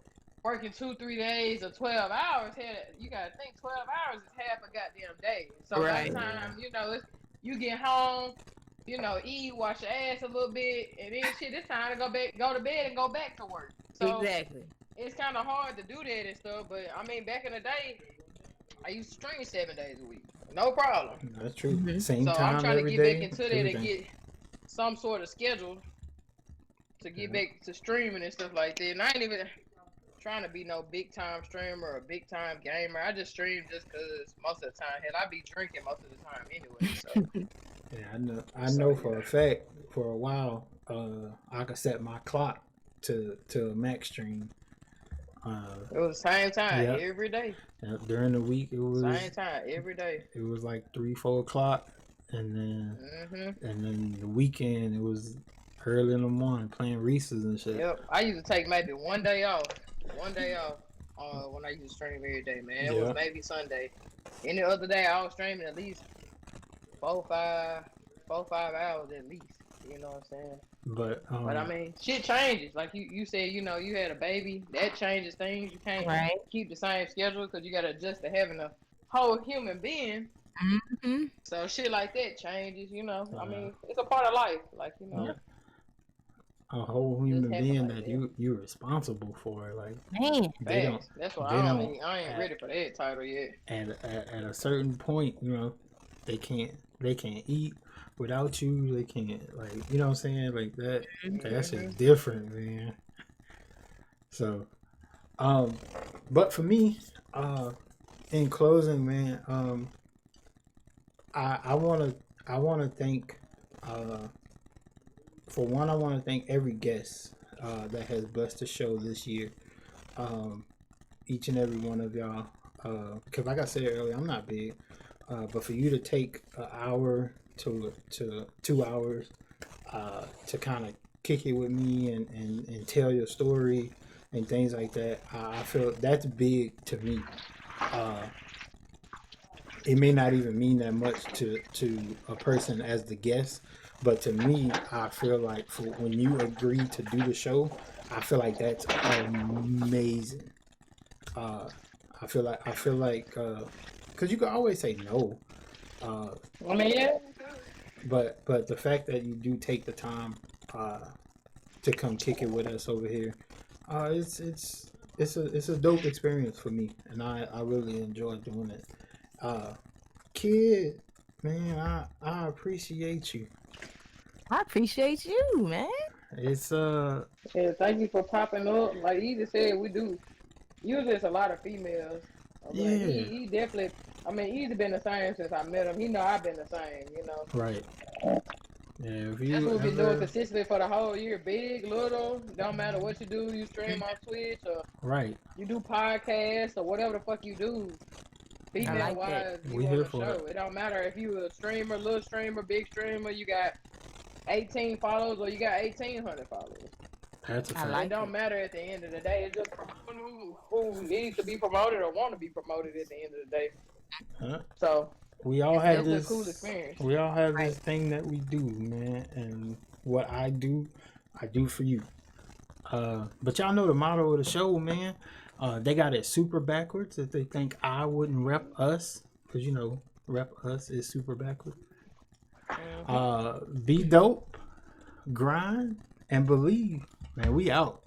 working 2-3 days or 12 hours, you got to think 12 hours is half a goddamn day. So, by the time, you get home, eat, wash your ass a little bit, and then shit, it's time to go to bed and go back to work. So, exactly. It's kind of hard to do that and stuff, but I mean, back in the day, I used to stream 7 days a week, no problem. That's true. Same so time I'm trying every to get day, back into that and get some sort of schedule to get back to streaming and stuff like that. And I ain't even trying to be no big time streamer or big time gamer. I just stream just because most of the time, hell, I be drinking most of the time anyway. So. Yeah, I know for a fact. For a while, I could set my clock to a max stream. It was the same time every day. During the week, it was same time every day. It was like 3-4 o'clock, and then the weekend it was early in the morning playing Reese's and shit. Yep, I used to take maybe one day off. When I used to stream every day, man. It was maybe Sunday. Any other day, I was streaming at least 4-5 hours at least. You know what I'm saying? But I mean, shit changes. Like you said, you had a baby. That changes things. You can't keep the same schedule because you got to adjust to having a whole human being. Mm-hmm. So shit like that changes. I mean, it's a part of life. Like a whole human being that you're responsible for. Like, man, that's why I ain't ready for that title yet. And at a certain point, they can't eat without you. They can't, like, you know what I'm saying, like that. That's just different, man. So, but for me, in closing, man, I want to thank, for one, I want to thank every guest that has blessed the show this year. Each and every one of y'all. Because like I said earlier, I'm not big, but for you to take an hour to 2 hours to kind of kick it with me and tell your story and things like that, I feel that's big to me. It may not even mean that much to a person as the guest, but to me, I feel like for when you agree to do the show, I feel like that's amazing. Uh, I feel like because you can always say no, I mean, yeah. but the fact that you do take the time to come kick it with us over here, it's a dope experience for me, and I really enjoy doing it. Kid, man, I appreciate you. I appreciate you, man. It's Yeah, thank you for popping up. Like he just said, we do. Usually it's a lot of females. But yeah, he definitely. I mean, he's been the same since I met him. He know I've been the same. You know. right. Yeah, if That's you what we've been doing ever consistently for the whole year. Big, little, don't matter what you do. You stream on Twitch or right, you do podcasts or whatever the fuck you do. I Female like wise, we you on here the for show. It don't matter if you a streamer, little streamer, big streamer. You got 18 followers or you got 1,800 followers. that's a I fact. like It don't matter at the end of the day. It's just who needs to be promoted or want to be promoted at the end of the day. Huh? So We all it's have definitely this. a cool experience. We all have Right. this thing that we do, man, and what I do for you. But y'all know the motto of the show, man. They got it super backwards if they think I wouldn't rep us, because you know, rep us is super backwards. Be dope, grind, and believe. Man, we out.